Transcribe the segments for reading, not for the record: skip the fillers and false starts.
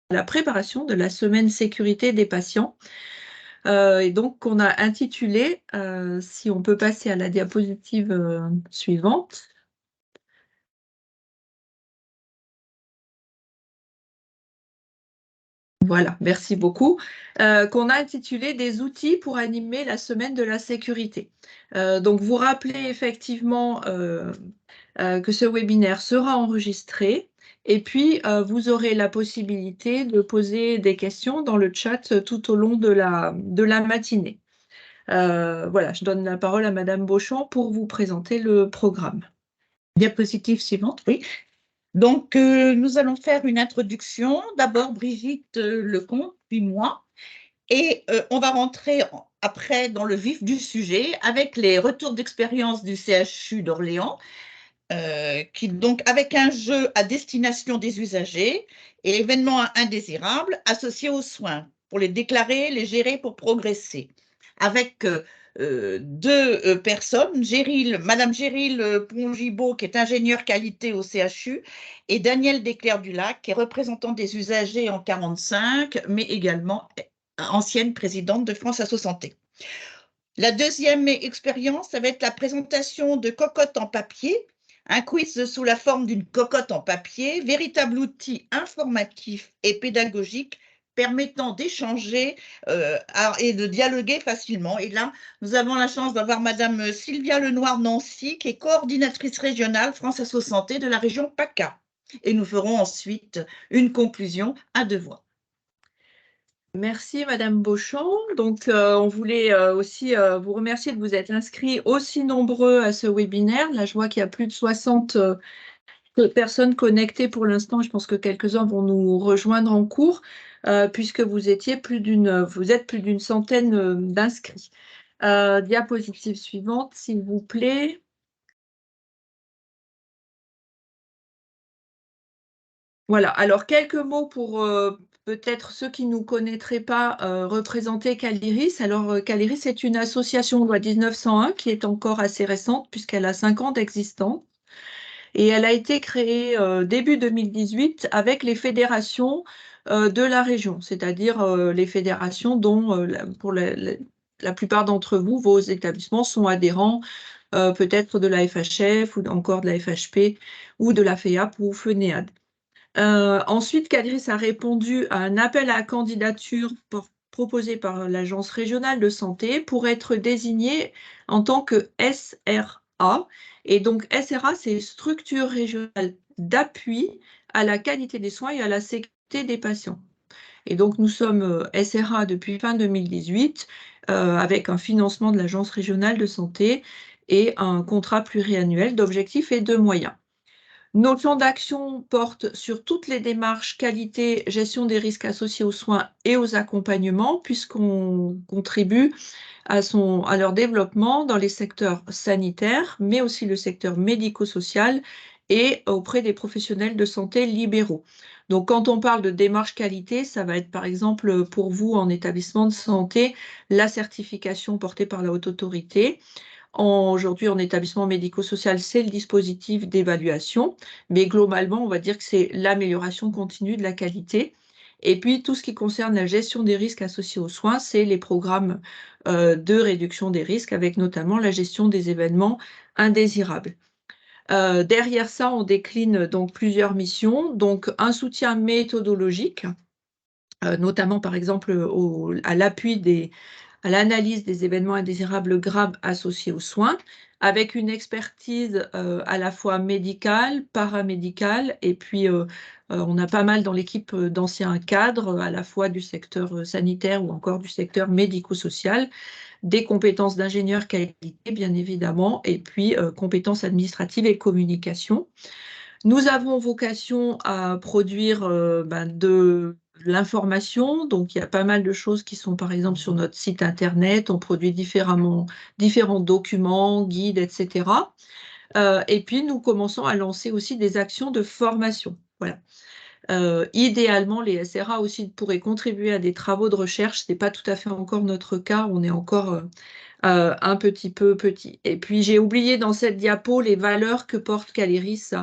la préparation de la semaine sécurité des patients. Et donc, on a intitulé, si on peut passer à la diapositive suivante. Voilà, merci beaucoup. Qu'on a intitulé des outils pour animer la semaine de la sécurité. Donc, vous rappelez effectivement que ce webinaire sera enregistré. Et puis, vous aurez la possibilité de poser des questions dans le chat tout au long de la matinée. Voilà, je donne la parole à Madame Beauchamp pour vous présenter le programme. Diapositive suivante, oui. Donc, nous allons faire une introduction. D'abord, Brigitte Lecomte, puis moi. Et on va rentrer après dans le vif du sujet avec les retours d'expérience du CHU d'Orléans, donc avec un jeu à destination des usagers et événements indésirables associés aux soins pour les déclarer, les gérer pour progresser. Avec deux personnes, Madame Géril Pongibaud, qui est ingénieure qualité au CHU, et Danielle Desclercs-Dulac, qui est représentante des usagers en 45, mais également ancienne présidente de France Asso Santé. La deuxième expérience, ça va être la présentation de cocottes en papier, un quiz sous la forme d'une cocotte en papier, véritable outil informatif et pédagogique permettant d'échanger et de dialoguer facilement. Et là, nous avons la chance d'avoir Madame Sylvia Lenoir-Nancy, qui est coordinatrice régionale France Asso Santé de la région PACA. Et nous ferons ensuite une conclusion à deux voix. Merci Madame Beauchamp. Donc, on voulait aussi vous remercier de vous être inscrits aussi nombreux à ce webinaire. Là, je vois qu'il y a plus de 60 personnes connectées pour l'instant. Je pense que quelques-uns vont nous rejoindre en cours, puisque vous êtes plus d'une centaine d'inscrits. Diapositive suivante, s'il vous plaît. Voilà, alors quelques mots pour peut-être ceux qui ne nous connaîtraient pas représenter Caliris. Alors Caliris est une association loi 1901 qui est encore assez récente puisqu'elle a 5 ans d'existence. Et elle a été créée début 2018 avec les fédérations de la région, c'est-à-dire les fédérations dont pour la plupart d'entre vous, vos établissements sont adhérents peut-être de la FHF ou encore de la FHP ou de la FEAP ou FENEAD. Ensuite, Caliris a répondu à un appel à candidature proposé par l'Agence régionale de santé pour être désigné en tant que SRA. Et donc, SRA, c'est Structure régionale d'appui à la qualité des soins et à la sécurité des patients. Et donc, nous sommes SRA depuis fin 2018 avec un financement de l'Agence régionale de santé et un contrat pluriannuel d'objectifs et de moyens. Nos plans d'action portent sur toutes les démarches qualité, gestion des risques associés aux soins et aux accompagnements, puisqu'on contribue à leur développement dans les secteurs sanitaires, mais aussi le secteur médico-social et auprès des professionnels de santé libéraux. Donc, quand on parle de démarche qualité, ça va être par exemple pour vous en établissement de santé, la certification portée par la haute autorité. Aujourd'hui, en établissement médico-social, c'est le dispositif d'évaluation, mais globalement, on va dire que c'est l'amélioration continue de la qualité. Et puis, tout ce qui concerne la gestion des risques associés aux soins, c'est les programmes de réduction des risques, avec notamment la gestion des événements indésirables. Derrière ça, on décline donc plusieurs missions, donc un soutien méthodologique, notamment par exemple à l'appui à l'analyse des événements indésirables graves associés aux soins, avec une expertise à la fois médicale, paramédicale, et puis on a pas mal dans l'équipe d'anciens cadres, à la fois du secteur sanitaire ou encore du secteur médico-social, des compétences d'ingénieur qualité, bien évidemment, et puis compétences administratives et communication. Nous avons vocation à produire de l'information, donc il y a pas mal de choses qui sont par exemple sur notre site internet, on produit différents documents, guides, etc. Et puis nous commençons à lancer aussi des actions de formation. Voilà. Idéalement, les SRA aussi pourraient contribuer à des travaux de recherche, ce n'est pas tout à fait encore notre cas, on est encore un petit peu petit. Et puis j'ai oublié dans cette diapo les valeurs que porte Caliris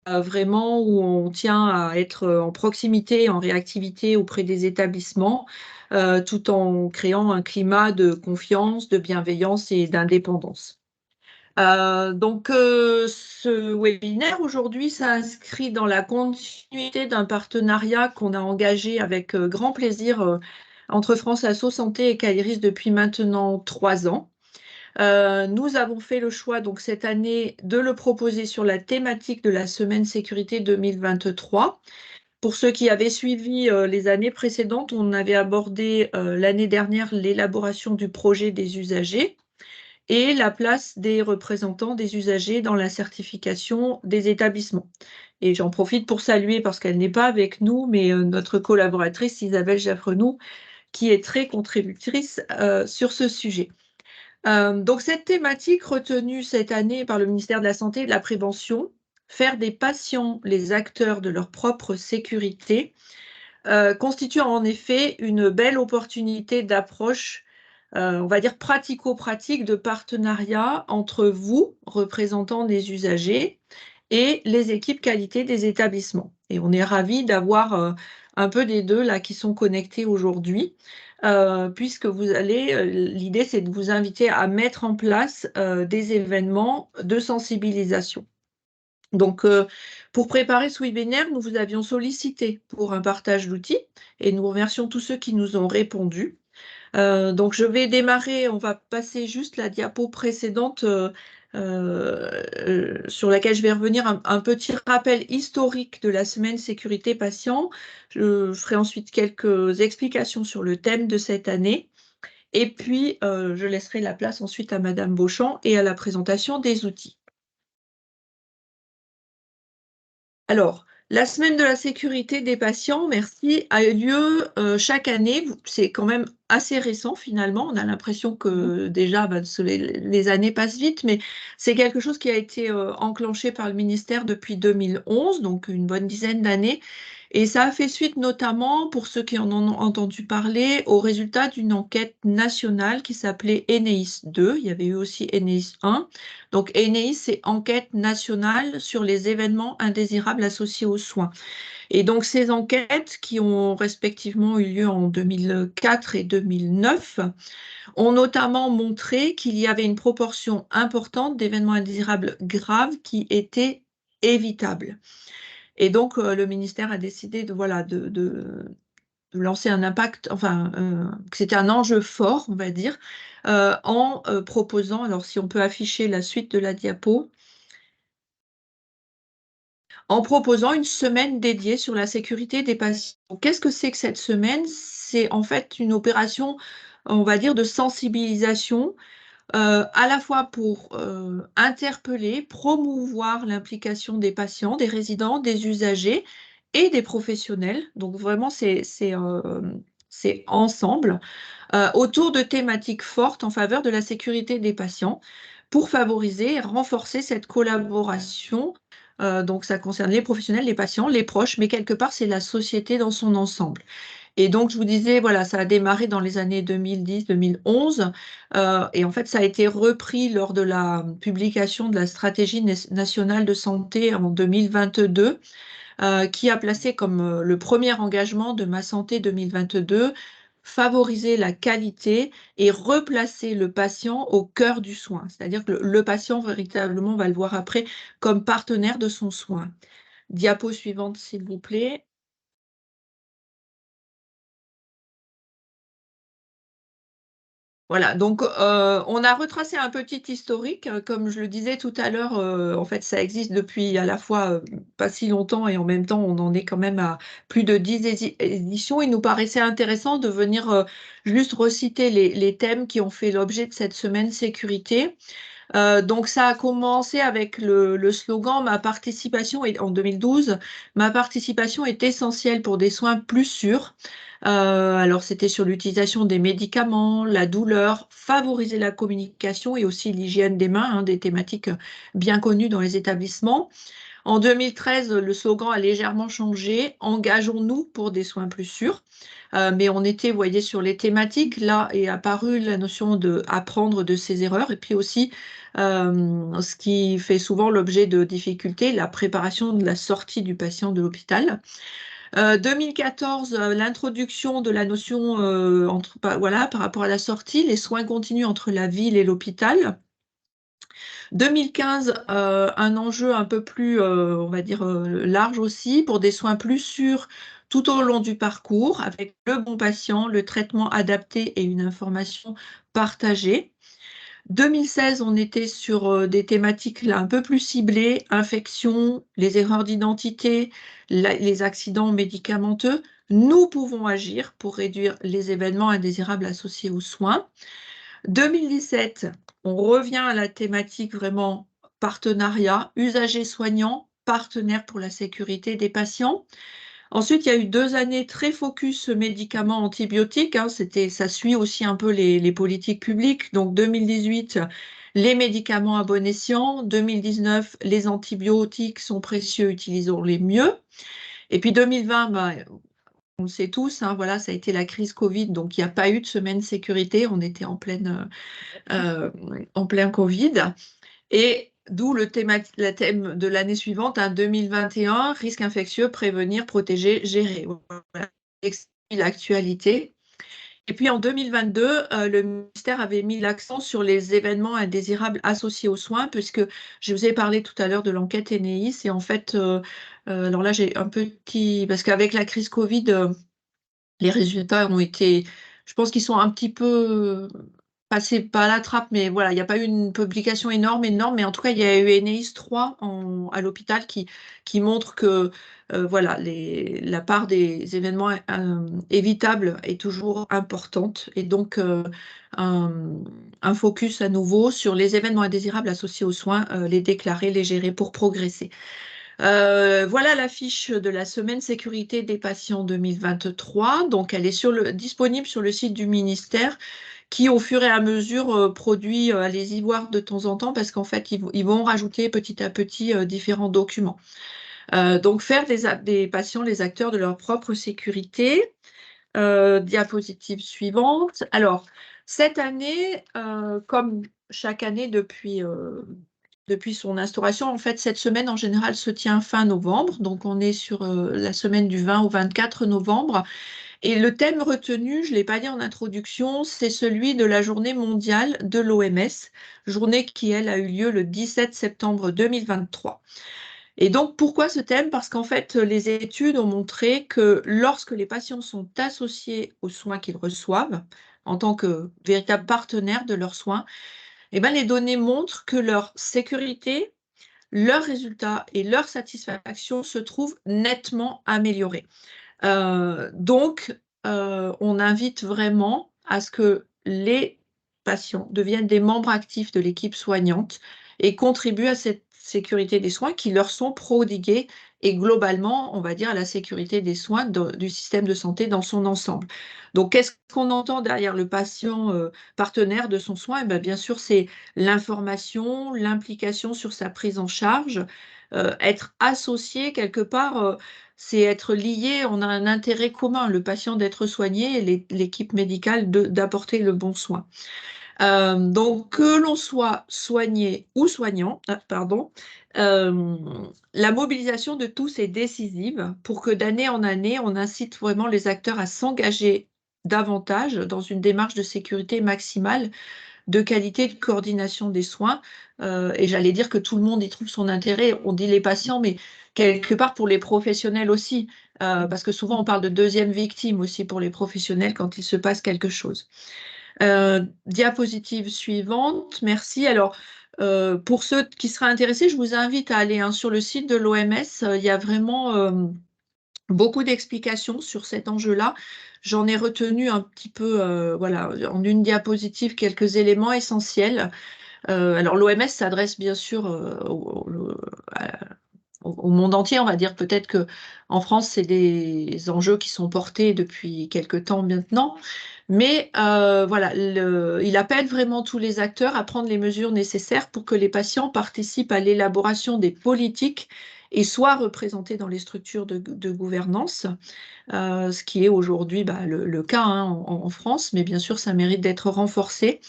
vraiment où on tient à être en proximité, en réactivité auprès des établissements, tout en créant un climat de confiance, de bienveillance et d'indépendance. Ce webinaire aujourd'hui s'inscrit dans la continuité d'un partenariat qu'on a engagé avec grand plaisir entre France Asso Santé et Caliris depuis maintenant 3 ans. Nous avons fait le choix donc cette année de le proposer sur la thématique de la semaine sécurité 2023. Pour ceux qui avaient suivi les années précédentes, on avait abordé l'année dernière l'élaboration du projet des usagers et la place des représentants des usagers dans la certification des établissements. Et j'en profite pour saluer, parce qu'elle n'est pas avec nous, mais notre collaboratrice Isabelle Jaffrenou, qui est très contributrice sur ce sujet. Donc cette thématique retenue cette année par le ministère de la Santé et de la Prévention, faire des patients les acteurs de leur propre sécurité, constitue en effet une belle opportunité d'approche, on va dire pratico-pratique, de partenariat entre vous, représentants des usagers, et les équipes qualité des établissements. Et on est ravis d'avoir un peu des deux là qui sont connectés aujourd'hui, puisque l'idée c'est de vous inviter à mettre en place des événements de sensibilisation. Donc, pour préparer ce webinaire, nous vous avions sollicité pour un partage d'outils et nous remercions tous ceux qui nous ont répondu. Donc, je vais démarrer, on va passer juste la diapo précédente sur laquelle je vais revenir, un petit rappel historique de la semaine sécurité patient. Je ferai ensuite quelques explications sur le thème de cette année. Et puis, je laisserai la place ensuite à Madame Beauchamp et à la présentation des outils. Alors, la semaine de la sécurité des patients, merci, a eu lieu chaque année. C'est quand même assez récent finalement. On a l'impression que déjà les années passent vite, mais c'est quelque chose qui a été enclenché par le ministère depuis 2011, donc une bonne dizaine d'années. Et ça a fait suite notamment, pour ceux qui en ont entendu parler, au résultat d'une enquête nationale qui s'appelait ENEIS 2. Il y avait eu aussi ENEIS 1. Donc ENEIS, c'est Enquête nationale sur les événements indésirables associés aux soins. Et donc ces enquêtes, qui ont respectivement eu lieu en 2004 et 2009, ont notamment montré qu'il y avait une proportion importante d'événements indésirables graves qui étaient évitables. Et donc, le ministère a décidé de lancer un impact, que c'était un enjeu fort, on va dire, en proposant, alors si on peut afficher la suite de la diapo, en proposant une semaine dédiée sur la sécurité des patients. Qu'est-ce que c'est que cette semaine? C'est en fait une opération, on va dire, de sensibilisation, à la fois pour interpeller, promouvoir l'implication des patients, des résidents, des usagers et des professionnels. Donc vraiment, c'est ensemble, autour de thématiques fortes en faveur de la sécurité des patients pour favoriser et renforcer cette collaboration. Donc ça concerne les professionnels, les patients, les proches, mais quelque part, c'est la société dans son ensemble. Et donc, je vous disais, voilà, ça a démarré dans les années 2010-2011. Et en fait, ça a été repris lors de la publication de la stratégie nationale de santé en 2022, qui a placé comme le premier engagement de Ma Santé 2022, favoriser la qualité et replacer le patient au cœur du soin. C'est-à-dire que le patient, véritablement, on va le voir après, comme partenaire de son soin. Diapo suivante, s'il vous plaît. Voilà, donc on a retracé un petit historique. Comme je le disais tout à l'heure, en fait, ça existe depuis à la fois pas si longtemps et en même temps, on en est quand même à plus de 10 éditions. Il nous paraissait intéressant de venir juste reciter les thèmes qui ont fait l'objet de cette semaine sécurité. Donc ça a commencé avec le slogan Ma participation est, en 2012, Ma participation est essentielle pour des soins plus sûrs. Alors c'était sur l'utilisation des médicaments, la douleur, favoriser la communication et aussi l'hygiène des mains, hein, des thématiques bien connues dans les établissements. En 2013, le slogan a légèrement changé. Engageons-nous pour des soins plus sûrs. Mais on était, vous voyez, sur les thématiques. Là est apparue la notion de apprendre de ses erreurs. Et puis aussi, ce qui fait souvent l'objet de difficultés, la préparation de la sortie du patient de l'hôpital. 2014, l'introduction de la notion voilà, par rapport à la sortie, les soins continus entre la ville et l'hôpital. 2015, un enjeu un peu plus, on va dire, large aussi, pour des soins plus sûrs tout au long du parcours, avec le bon patient, le traitement adapté et une information partagée. 2016, on était sur des thématiques là, un peu plus ciblées, infections, les erreurs d'identité, les accidents médicamenteux. Nous pouvons agir pour réduire les événements indésirables associés aux soins. 2017, on revient à la thématique vraiment partenariat, usagers soignants, partenaires pour la sécurité des patients. Ensuite, il y a eu 2 années très focus médicaments antibiotiques. Hein, ça suit aussi un peu les politiques publiques. Donc 2018, les médicaments à bon escient. 2019, les antibiotiques sont précieux, utilisons-les mieux. Et puis 2020, on le sait tous, hein, voilà, ça a été la crise Covid, donc il n'y a pas eu de semaine sécurité. On était en plein Covid. Et d'où le thème de l'année suivante, hein, 2021, risque infectieux, prévenir, protéger, gérer. Voilà, l'actualité. Et puis en 2022, le ministère avait mis l'accent sur les événements indésirables associés aux soins, puisque je vous ai parlé tout à l'heure de l'enquête Eneis. Et en fait, alors là, j'ai un petit... Parce qu'avec la crise Covid, les résultats ont été... Je pense qu'ils sont un petit peu passé pas à la trappe, mais voilà, il n'y a pas eu une publication énorme, mais en tout cas, il y a eu Eneis 3 à l'hôpital qui montre que voilà, la part des événements évitables est toujours importante. Et donc, un, un focus à nouveau sur les événements indésirables associés aux soins, les déclarer, les gérer pour progresser. Voilà la fiche de la semaine sécurité des patients 2023. Donc, elle est disponible sur le site du ministère qui, au fur et à mesure, produit, allez-y voir de temps en temps, parce qu'en fait, ils vont rajouter petit à petit différents documents. Donc, faire des patients les acteurs de leur propre sécurité. Diapositive suivante. Alors, cette année, comme chaque année depuis son instauration, en fait, cette semaine, en général, se tient fin novembre. Donc, on est sur la semaine du 20 au 24 novembre. Et le thème retenu, je ne l'ai pas dit en introduction, c'est celui de la journée mondiale de l'OMS, journée qui, elle, a eu lieu le 17 septembre 2023. Et donc, pourquoi ce thème? Parce qu'en fait, les études ont montré que lorsque les patients sont associés aux soins qu'ils reçoivent, en tant que véritables partenaires de leurs soins, eh ben, les données montrent que leur sécurité, leurs résultats et leur satisfaction se trouvent nettement améliorés. Donc, on invite vraiment à ce que les patients deviennent des membres actifs de l'équipe soignante et contribuent à cette sécurité des soins qui leur sont prodigués et globalement, on va dire, à la sécurité des soins du système de santé dans son ensemble. Donc, qu'est-ce qu'on entend derrière le patient partenaire de son soin? Eh bien sûr, c'est l'information, l'implication sur sa prise en charge, être associé quelque part, c'est être lié, on a un intérêt commun, le patient d'être soigné et l'équipe médicale d'apporter le bon soin. Donc, que l'on soit soigné ou soignant, pardon, euh, la mobilisation de tous est décisive pour que d'année en année, on incite vraiment les acteurs à s'engager davantage dans une démarche de sécurité maximale, de qualité, de coordination des soins. Et j'allais dire que tout le monde y trouve son intérêt. On dit les patients, mais quelque part pour les professionnels aussi, parce que souvent on parle de deuxième victime aussi pour les professionnels quand il se passe quelque chose. Diapositive suivante, merci. Alors, pour ceux qui seraient intéressés, je vous invite à aller sur le site de l'OMS. Il y a vraiment beaucoup d'explications sur cet enjeu-là. J'en ai retenu un petit peu, voilà, en une diapositive, quelques éléments essentiels. Alors, l'OMS s'adresse bien sûr au monde entier, on va dire peut-être que en France, c'est des enjeux qui sont portés depuis quelque temps maintenant. Mais voilà, il appelle vraiment tous les acteurs à prendre les mesures nécessaires pour que les patients participent à l'élaboration des politiques et soient représentés dans les structures de gouvernance, ce qui est aujourd'hui le cas hein, en France, mais bien sûr, ça mérite d'être renforcé,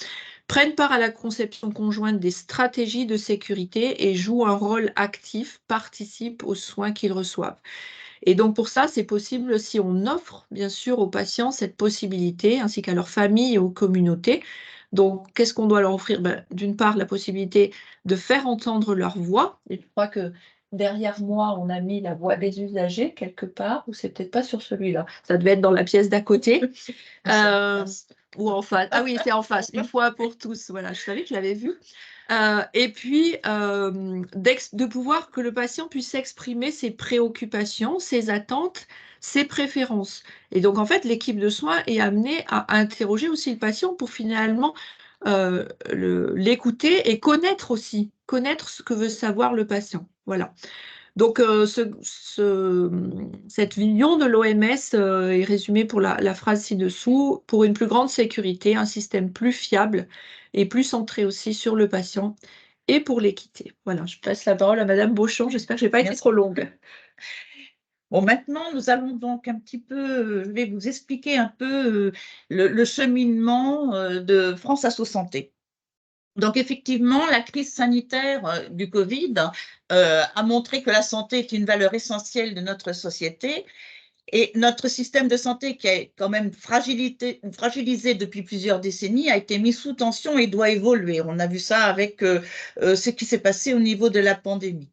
prennent part à la conception conjointe des stratégies de sécurité et jouent un rôle actif, participent aux soins qu'ils reçoivent. Et donc pour ça, c'est possible si on offre bien sûr aux patients cette possibilité, ainsi qu'à leurs familles et aux communautés. Donc qu'est-ce qu'on doit leur offrir? D'une part, la possibilité de faire entendre leur voix. Et je crois que derrière moi, on a mis la voix des usagers quelque part, ou c'est peut-être pas sur celui-là. Ça devait être dans la pièce d'à côté. Ou en face. Ah oui, c'est en face. Une fois pour tous. Voilà, je savais que je l'avais vu. Et puis, de pouvoir que le patient puisse exprimer ses préoccupations, ses attentes, ses préférences. Et donc, en fait, l'équipe de soins est amenée à interroger aussi le patient pour finalement l'écouter et connaître aussi, connaître ce que veut savoir le patient. Voilà. Donc, cette vision de l'OMS est résumée pour la phrase ci-dessous: pour une plus grande sécurité, un système plus fiable et plus centré aussi sur le patient et pour l'équité. Voilà, je passe la parole à Madame Beauchamp. J'espère que je n'ai pas été trop longue. Bon, maintenant, nous allons donc un petit peu, je vais vous expliquer un peu le cheminement de France Asso Santé. Donc, effectivement, la crise sanitaire du Covid a montré que la santé est une valeur essentielle de notre société et notre système de santé, qui est quand même fragilisé depuis plusieurs décennies, a été mis sous tension et doit évoluer. On a vu ça avec ce qui s'est passé au niveau de la pandémie.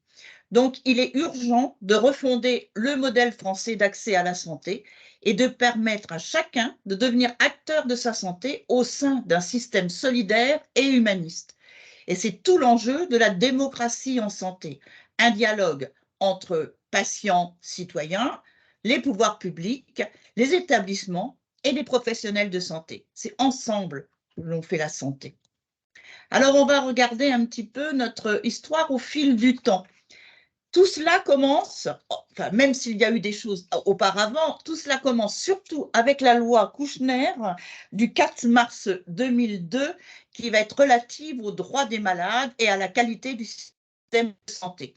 Donc, il est urgent de refonder le modèle français d'accès à la santé et de permettre à chacun de devenir acteur de sa santé au sein d'un système solidaire et humaniste. Et c'est tout l'enjeu de la démocratie en santé, un dialogue entre patients, citoyens, les pouvoirs publics, les établissements et les professionnels de santé. C'est ensemble que l'on fait la santé. Alors, on va regarder un petit peu notre histoire au fil du temps. Tout cela commence, enfin, même s'il y a eu des choses auparavant, tout cela commence surtout avec la loi Kouchner du 4 mars 2002 qui va être relative aux droits des malades et à la qualité du système de santé.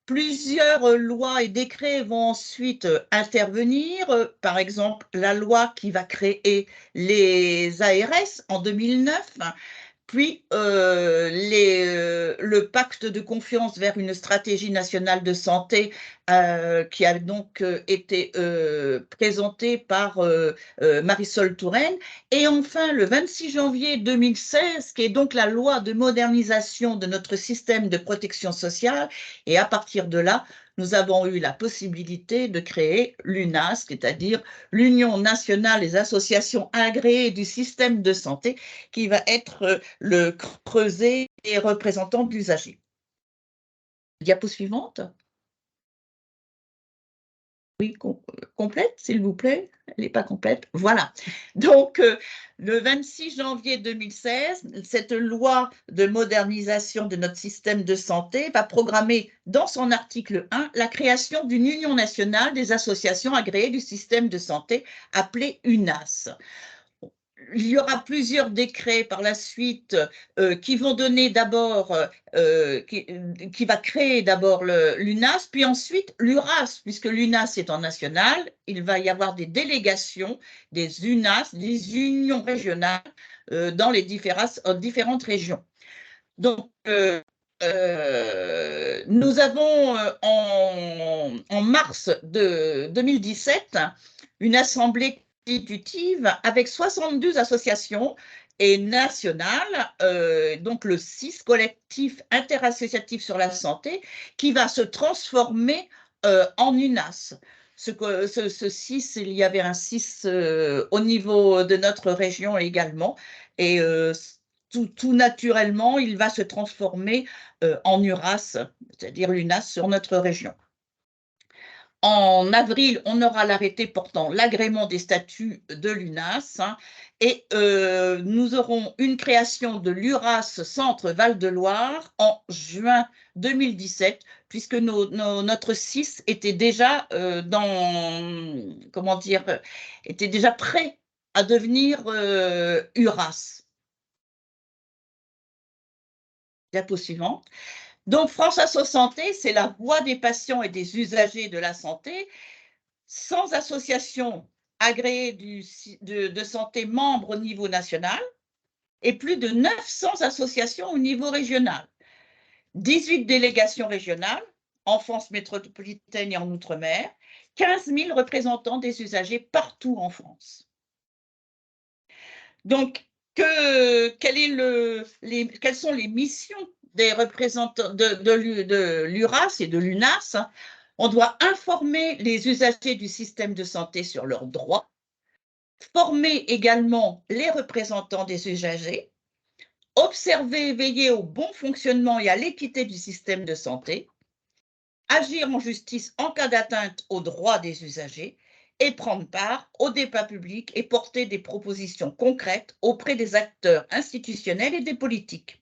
Plusieurs lois et décrets vont ensuite intervenir, par exemple la loi qui va créer les ARS en 2009, puis le pacte de confiance vers une stratégie nationale de santé qui a donc été présenté par Marisol Touraine. Et enfin, le 26 janvier 2016, qui est donc la loi de modernisation de notre système de protection sociale. Et à partir de là, nous avons eu la possibilité de créer l'UNAS, c'est-à-dire l'Union nationale des associations agréées du système de santé, qui va être le creuset des représentants d'usagers. Diapo suivante. Oui, complète, s'il vous plaît. Elle n'est pas complète. Voilà. Donc, le 26 janvier 2016, cette loi de modernisation de notre système de santé va programmer dans son article 1 la création d'une union nationale des associations agréées du système de santé, appelée UNAS. Il y aura plusieurs décrets par la suite qui vont donner d'abord, qui va créer d'abord l'UNAS, puis ensuite l'URAS, puisque l'UNAS est en national, il va y avoir des délégations, des UNAS, des unions régionales dans les différentes régions. Donc, nous avons en mars de 2017 une assemblée constitutive avec 72 associations et nationales, donc le CIS, collectif interassociatif sur la santé, qui va se transformer en UNAS. Ce CIS, il y avait un CIS au niveau de notre région également, et tout naturellement, il va se transformer en URAS, c'est-à-dire l'UNAS sur notre région. En avril, on aura l'arrêté portant l'agrément des statuts de l'UNAS et nous aurons une création de l'URAS Centre Val-de-Loire en juin 2017, puisque notre CIS était déjà était déjà prêt à devenir URAS. Diapo suivante. Donc, France Asso Santé, c'est la voix des patients et des usagers de la santé, sans association agréée de santé membres au niveau national et plus de 900 associations au niveau régional. 18 délégations régionales en France métropolitaine et en Outre-mer, 15 000 représentants des usagers partout en France. Donc, quelles sont les missions des représentants de l'URAS et de l'UNAS? On doit informer les usagers du système de santé sur leurs droits, former également les représentants des usagers, observer et veiller au bon fonctionnement et à l'équité du système de santé, agir en justice en cas d'atteinte aux droits des usagers et prendre part au débat public et porter des propositions concrètes auprès des acteurs institutionnels et des politiques.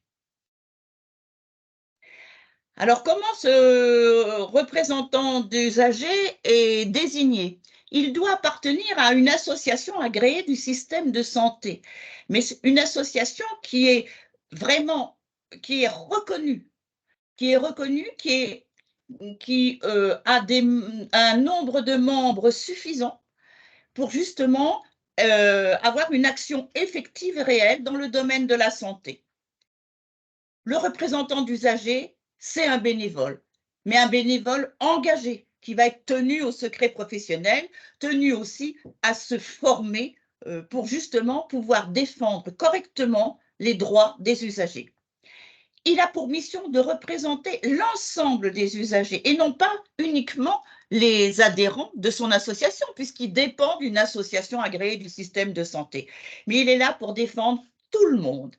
Alors, comment ce représentant d'usagers est désigné? Il doit appartenir à une association agréée du système de santé, mais une association qui est vraiment, qui est reconnue, qui a un nombre de membres suffisant pour justement avoir une action effective et réelle dans le domaine de la santé. Le représentant d'usager, c'est un bénévole, mais un bénévole engagé qui va être tenu au secret professionnel, tenu aussi à se former pour justement pouvoir défendre correctement les droits des usagers. Il a pour mission de représenter l'ensemble des usagers et non pas uniquement les adhérents de son association, puisqu'il dépend d'une association agréée du système de santé. Mais il est là pour défendre tout le monde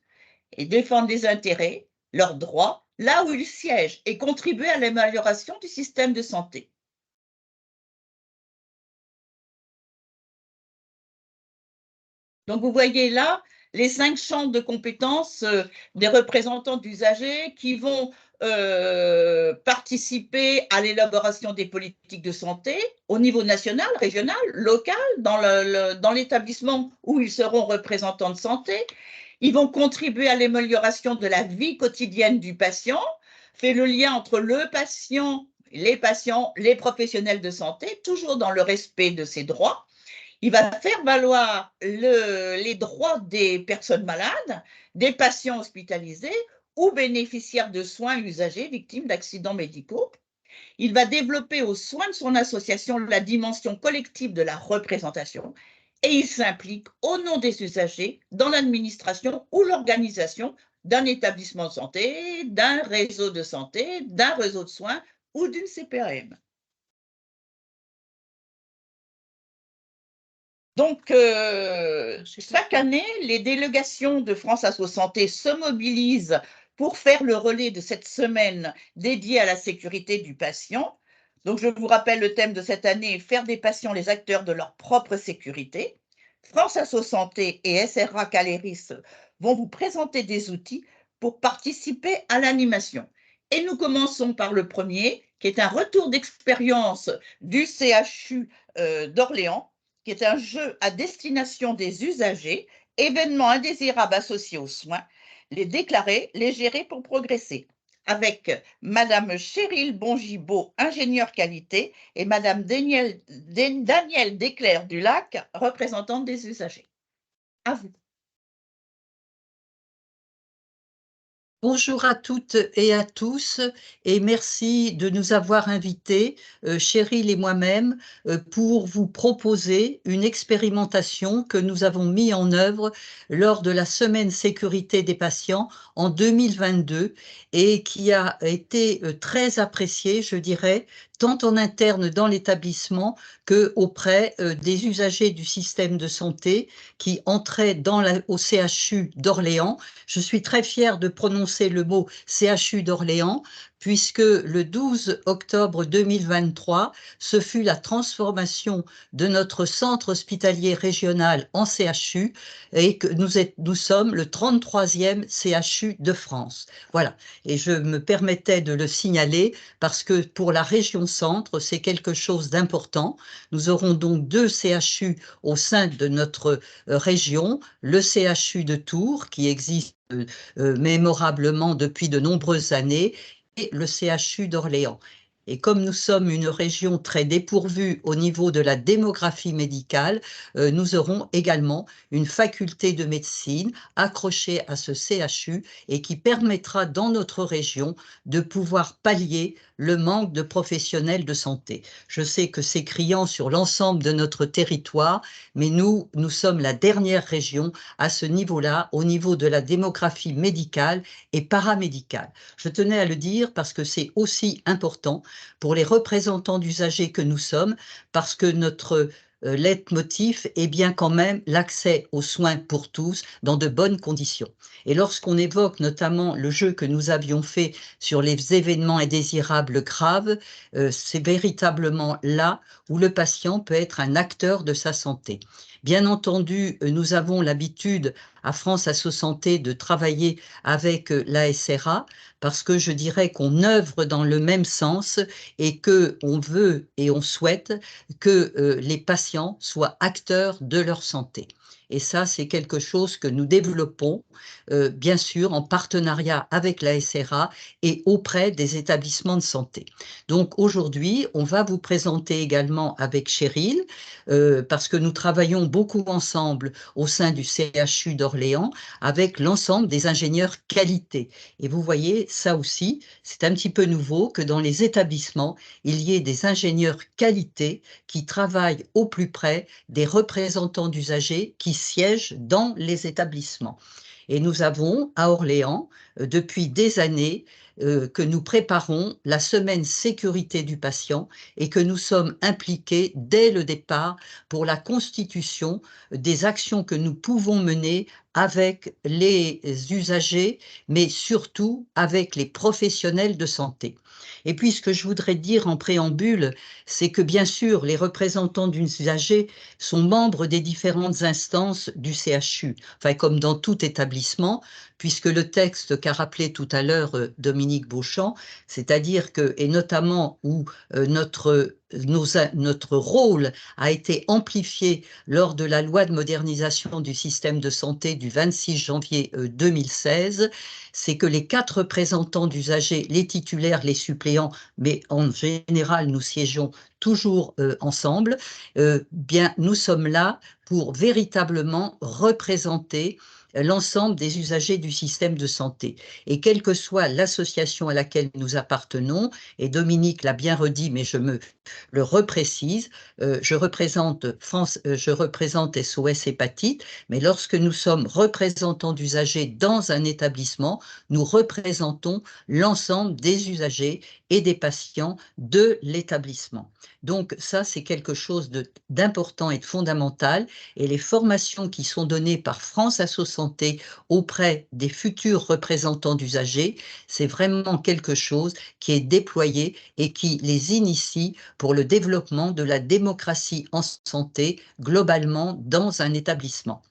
et défendre les intérêts, leurs droits, là où il siège et contribuer à l'amélioration du système de santé. Donc, vous voyez là les 5 champs de compétences des représentants d'usagers qui vont participer à l'élaboration des politiques de santé au niveau national, régional, local, dans l'établissement où ils seront représentants de santé. Ils vont contribuer à l'amélioration de la vie quotidienne du patient, faire le lien entre le patient, les patients, les professionnels de santé, toujours dans le respect de ses droits. Il va faire valoir les droits des personnes malades, des patients hospitalisés ou bénéficiaires de soins usagers victimes d'accidents médicaux. Il va développer au sein de son association la dimension collective de la représentation et il s'implique au nom des usagers dans l'administration ou l'organisation d'un établissement de santé, d'un réseau de santé, d'un réseau de soins ou d'une CPAM. Donc, chaque année, les délégations de France Asso Santé se mobilisent pour faire le relais de cette semaine dédiée à la sécurité du patient. Donc, je vous rappelle le thème de cette année, faire des patients les acteurs de leur propre sécurité. France Asso Santé et SRA Caleris vont vous présenter des outils pour participer à l'animation. Et nous commençons par le premier, qui est un retour d'expérience du CHU d'Orléans, qui est un jeu à destination des usagers, événements indésirables associés aux soins, les déclarer, les gérer pour progresser, avec Madame Cheryl Bongibaud, ingénieure qualité, et Madame Danielle Desclercs du Lac, représentante des usagers. À vous. Bonjour à toutes et à tous et merci de nous avoir invités, Cheryl et moi-même, pour vous proposer une expérimentation que nous avons mis en œuvre lors de la Semaine Sécurité des patients en 2022 et qui a été très appréciée, je dirais, tant en interne dans l'établissement qu'auprès des usagers du système de santé qui entraient au CHU d'Orléans. Je suis très fière de prononcer le mot CHU d'Orléans, puisque le 12 octobre 2023, ce fut la transformation de notre centre hospitalier régional en CHU et que nous sommes le 33e CHU de France. Voilà, et je me permettais de le signaler parce que pour la région centre, c'est quelque chose d'important. Nous aurons donc 2 CHU au sein de notre région, le CHU de Tours qui existe mémorablement depuis de nombreuses années le CHU d'Orléans. Et comme nous sommes une région très dépourvue au niveau de la démographie médicale, nous aurons également une faculté de médecine accrochée à ce CHU et qui permettra dans notre région de pouvoir pallier le manque de professionnels de santé. Je sais que c'est criant sur l'ensemble de notre territoire, mais nous sommes la dernière région à ce niveau-là, au niveau de la démographie médicale et paramédicale. Je tenais à le dire parce que c'est aussi important pour les représentants d'usagers que nous sommes, parce que notre leitmotiv est bien quand même l'accès aux soins pour tous dans de bonnes conditions. Et lorsqu'on évoque notamment le jeu que nous avions fait sur les événements indésirables graves, c'est véritablement là où le patient peut être un acteur de sa santé. Bien entendu, nous avons l'habitude à France Asso Santé de travailler avec la SRA parce que je dirais qu'on œuvre dans le même sens et qu'on veut et on souhaite que les patients soient acteurs de leur santé. Et ça, c'est quelque chose que nous développons, bien sûr, en partenariat avec la SRA et auprès des établissements de santé. Donc aujourd'hui, on va vous présenter également avec Cheryl, parce que nous travaillons beaucoup ensemble au sein du CHU d'Orléans avec l'ensemble des ingénieurs qualité. Et vous voyez, ça aussi, c'est un petit peu nouveau que dans les établissements, il y ait des ingénieurs qualité qui travaillent au plus près des représentants d'usagers qui siègent dans les établissements. Et nous avons à Orléans, depuis des années, que nous préparons la semaine sécurité du patient et que nous sommes impliqués dès le départ pour la constitution des actions que nous pouvons mener avec les usagers, mais surtout avec les professionnels de santé. Et puis, ce que je voudrais dire en préambule, c'est que bien sûr, les représentants d'usagers sont membres des différentes instances du CHU, enfin comme dans tout établissement, puisque le texte qu'a rappelé tout à l'heure Dominique Beauchamp, c'est-à-dire que, et notamment où notre rôle a été amplifié lors de la loi de modernisation du système de santé du 26 janvier 2016, c'est que les 4 représentants d'usagers, les titulaires, les suppléants, mais en général, nous siégeons toujours ensemble, bien, nous sommes là pour véritablement représenter l'ensemble des usagers du système de santé. Et quelle que soit l'association à laquelle nous appartenons, et Dominique l'a bien redit, mais je me le reprécise, je représente SOS Hépatite, mais lorsque nous sommes représentants d'usagers dans un établissement, nous représentons l'ensemble des usagers et des patients de l'établissement. Donc ça, c'est quelque chose d'important et de fondamental, et les formations qui sont données par France Asso Santé auprès des futurs représentants d'usagers, c'est vraiment quelque chose qui est déployé et qui les initie pour le développement de la démocratie en santé globalement dans un établissement.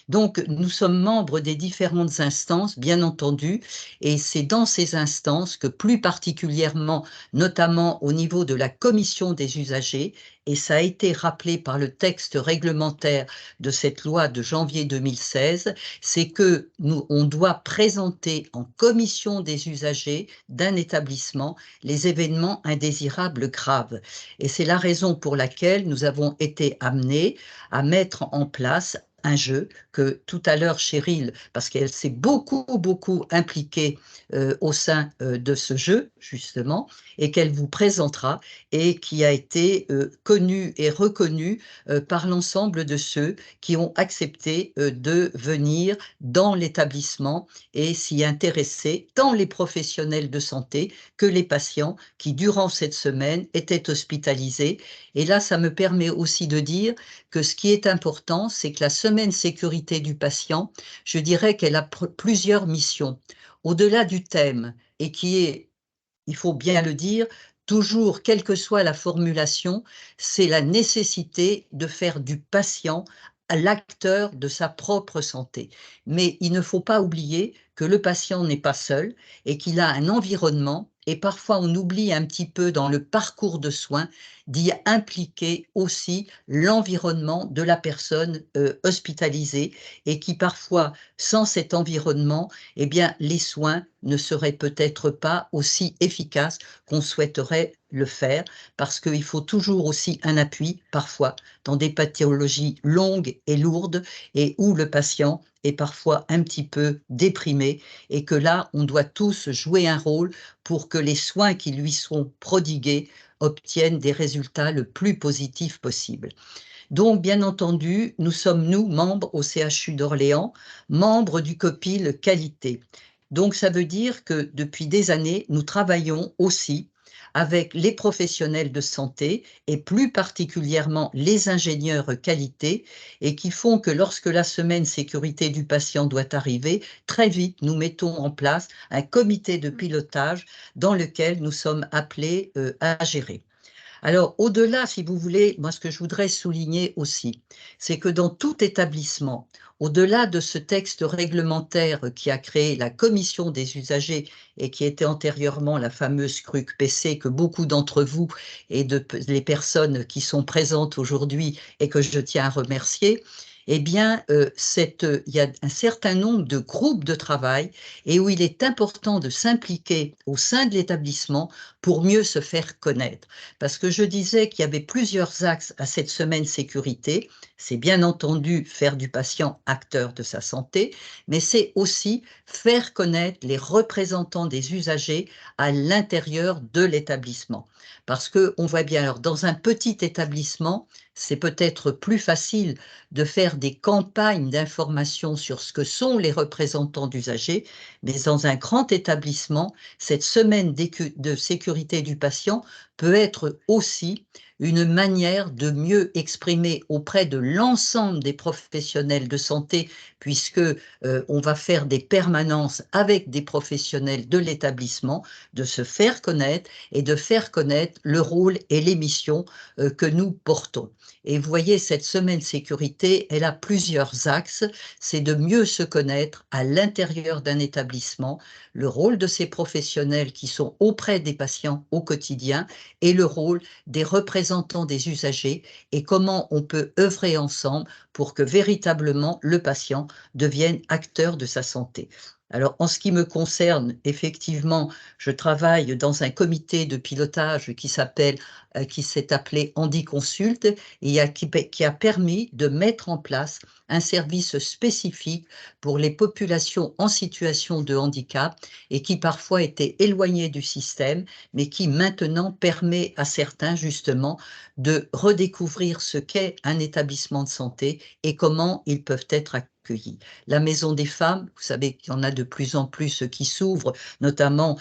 Donc, nous sommes membres des différentes instances, bien entendu, et c'est dans ces instances que plus particulièrement, notamment au niveau de la commission des usagers, et ça a été rappelé par le texte réglementaire de cette loi de janvier 2016, c'est que on doit présenter en commission des usagers d'un établissement les événements indésirables graves. Et c'est la raison pour laquelle nous avons été amenés à mettre en place un jeu que tout à l'heure Cheryl, parce qu'elle s'est beaucoup impliquée au sein de ce jeu, justement, et qu'elle vous présentera et qui a été connu et reconnu par l'ensemble de ceux qui ont accepté de venir dans l'établissement et s'y intéresser, tant les professionnels de santé que les patients qui, durant cette semaine, étaient hospitalisés. Et là, ça me permet aussi de dire que ce qui est important, c'est que la semaine sécurité du patient, je dirais qu'elle a plusieurs missions. Au-delà du thème, et qui est, il faut bien le dire, toujours, quelle que soit la formulation, c'est la nécessité de faire du patient l'acteur de sa propre santé. Mais il ne faut pas oublier que le patient n'est pas seul et qu'il a un environnement, et parfois on oublie un petit peu dans le parcours de soins d'y impliquer aussi l'environnement de la personne hospitalisée et qui parfois, sans cet environnement, eh bien, les soins ne serait peut-être pas aussi efficace qu'on souhaiterait le faire, parce qu'il faut toujours aussi un appui, parfois, dans des pathologies longues et lourdes, et où le patient est parfois un petit peu déprimé, et que là, on doit tous jouer un rôle pour que les soins qui lui sont prodigués obtiennent des résultats le plus positifs possible. Donc, bien entendu, nous sommes, nous, membres au CHU d'Orléans, membres du COPIL Qualité. Donc, ça veut dire que depuis des années, nous travaillons aussi avec les professionnels de santé et plus particulièrement les ingénieurs qualité, et qui font que lorsque la semaine sécurité du patient doit arriver, très vite, nous mettons en place un comité de pilotage dans lequel nous sommes appelés à gérer. Alors, au-delà, si vous voulez, moi, ce que je voudrais souligner aussi, c'est que dans tout établissement, au-delà de ce texte réglementaire qui a créé la commission des usagers et qui était antérieurement la fameuse CRUC-PC que beaucoup d'entre vous et les personnes qui sont présentes aujourd'hui et que je tiens à remercier, eh bien, il y a un certain nombre de groupes de travail et où il est important de s'impliquer au sein de l'établissement pour mieux se faire connaître. Parce que je disais qu'il y avait plusieurs axes à cette semaine sécurité. C'est bien entendu faire du patient acteur de sa santé, mais c'est aussi faire connaître les représentants des usagers à l'intérieur de l'établissement. Parce qu'on voit bien, alors dans un petit établissement, c'est peut-être plus facile de faire des campagnes d'information sur ce que sont les représentants d'usagers, mais dans un grand établissement, cette semaine de sécurité du patient peut être aussi une manière de mieux exprimer auprès de l'ensemble des professionnels de santé, puisque on va faire des permanences avec des professionnels de l'établissement, de se faire connaître et de faire connaître le rôle et les missions que nous portons. Et vous voyez, cette semaine sécurité, elle a plusieurs axes. C'est de mieux se connaître à l'intérieur d'un établissement, le rôle de ces professionnels qui sont auprès des patients au quotidien et le rôle des représentants des usagers et comment on peut œuvrer ensemble pour que véritablement le patient devienne acteur de sa santé. Alors, en ce qui me concerne, effectivement, je travaille dans un comité de pilotage qui s'est appelé HandiConsult et qui a permis de mettre en place un service spécifique pour les populations en situation de handicap et qui parfois étaient éloignées du système, mais qui maintenant permet à certains justement de redécouvrir ce qu'est un établissement de santé et comment ils peuvent être accueillis. La Maison des femmes, vous savez qu'il y en a de plus en plus qui s'ouvrent, notamment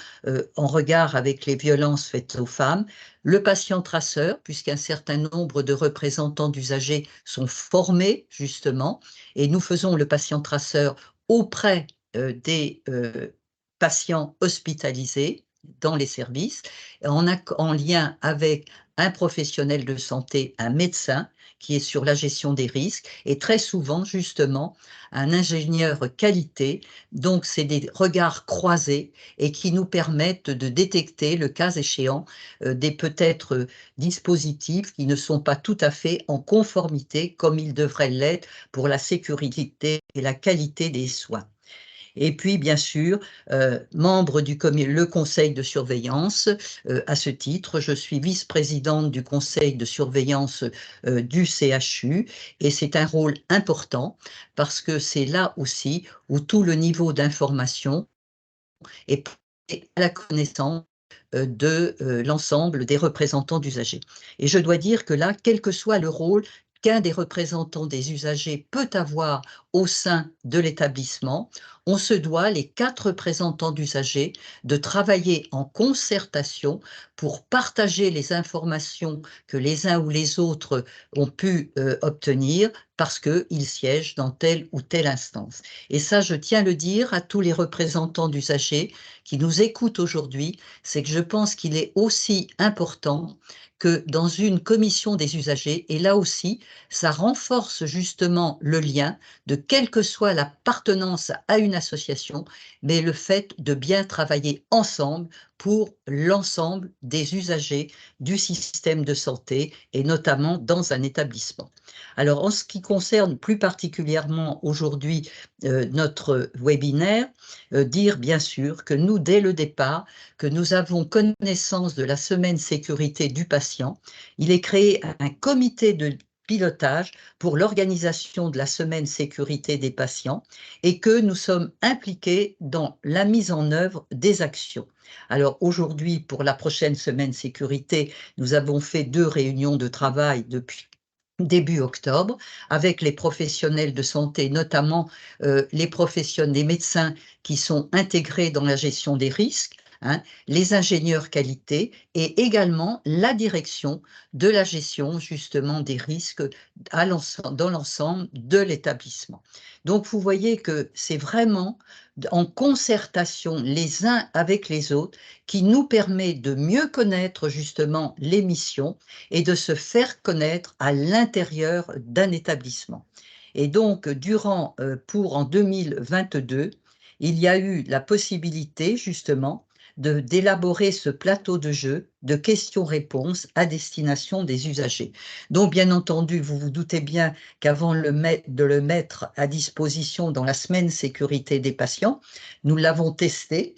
en regard avec les violences faites aux femmes. Le patient traceur, puisqu'un certain nombre de représentants d'usagers sont formés justement, et nous faisons le patient traceur auprès des patients hospitalisés dans les services, en lien avec un professionnel de santé, un médecin, qui est sur la gestion des risques, et très souvent, justement, un ingénieur qualité. Donc, c'est des regards croisés et qui nous permettent de détecter, le cas échéant, des peut-être dispositifs qui ne sont pas tout à fait en conformité comme ils devraient l'être pour la sécurité et la qualité des soins. Et puis, bien sûr, membre le conseil de surveillance. À ce titre, je suis vice-présidente du conseil de surveillance du CHU et c'est un rôle important parce que c'est là aussi où tout le niveau d'information est à la connaissance de l'ensemble des représentants d'usagers. Et je dois dire que là, quel que soit le rôle qu'un des représentants des usagers peut avoir au sein de l'établissement, on se doit, les 4 représentants d'usagers, de travailler en concertation pour partager les informations que les uns ou les autres ont pu obtenir parce qu'ils siègent dans telle ou telle instance. Et ça, je tiens à le dire à tous les représentants d'usagers qui nous écoutent aujourd'hui, c'est que je pense qu'il est aussi important que dans une commission des usagers, et là aussi, ça renforce justement le lien de quelle que soit l'appartenance à une association, mais le fait de bien travailler ensemble pour l'ensemble des usagers du système de santé et notamment dans un établissement. Alors, en ce qui concerne plus particulièrement aujourd'hui notre webinaire, dire bien sûr que nous, dès le départ, que nous avons connaissance de la semaine sécurité du patient. Il est créé un comité de pilotage pour l'organisation de la semaine sécurité des patients et que nous sommes impliqués dans la mise en œuvre des actions. Alors aujourd'hui, pour la prochaine semaine sécurité, nous avons fait 2 réunions de travail depuis début octobre avec les professionnels de santé, notamment les médecins qui sont intégrés dans la gestion des risques, hein, les ingénieurs qualité et également la direction de la gestion justement des risques dans l'ensemble de l'établissement. Donc vous voyez que c'est vraiment en concertation les uns avec les autres qui nous permet de mieux connaître justement les missions et de se faire connaître à l'intérieur d'un établissement. Et donc, en 2022, il y a eu la possibilité justement d'élaborer ce plateau de jeu de questions-réponses à destination des usagers. Donc, bien entendu, vous vous doutez bien qu'avant de le mettre à disposition dans la semaine sécurité des patients, nous l'avons testé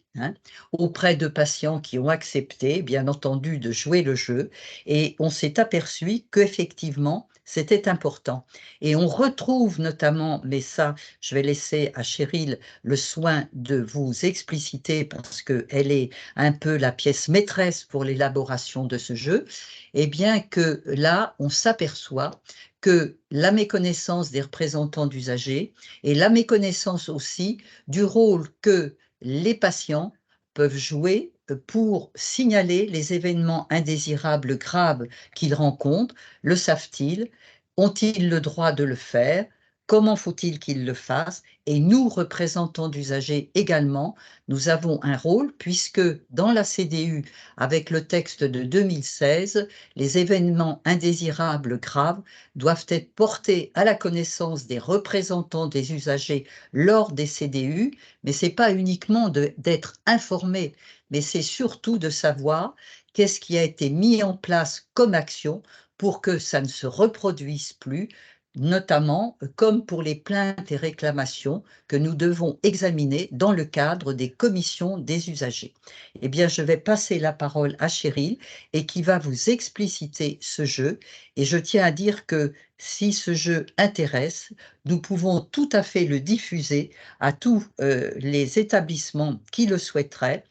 auprès de patients qui ont accepté, bien entendu, de jouer le jeu. Et on s'est aperçu qu'effectivement, c'était important. Et on retrouve notamment, mais ça, je vais laisser à Cheryl le soin de vous expliciter parce qu'elle est un peu la pièce maîtresse pour l'élaboration de ce jeu, et bien que là, on s'aperçoit que la méconnaissance des représentants d'usagers et la méconnaissance aussi du rôle que les patients peuvent jouer pour signaler les événements indésirables graves qu'ils rencontrent. Le savent-ils? Ont-ils le droit de le faire? Comment faut-il qu'ils le fassent? Et nous, représentants d'usagers également, nous avons un rôle puisque dans la CDU, avec le texte de 2016, les événements indésirables graves doivent être portés à la connaissance des représentants des usagers lors des CDU, mais ce n'est pas uniquement d'être informé, mais c'est surtout de savoir qu'est-ce qui a été mis en place comme action pour que ça ne se reproduise plus, notamment comme pour les plaintes et réclamations que nous devons examiner dans le cadre des commissions des usagers. Eh bien, je vais passer la parole à Cheryl et qui va vous expliciter ce jeu. Et je tiens à dire que si ce jeu intéresse, nous pouvons tout à fait le diffuser à tous les établissements qui le souhaiteraient.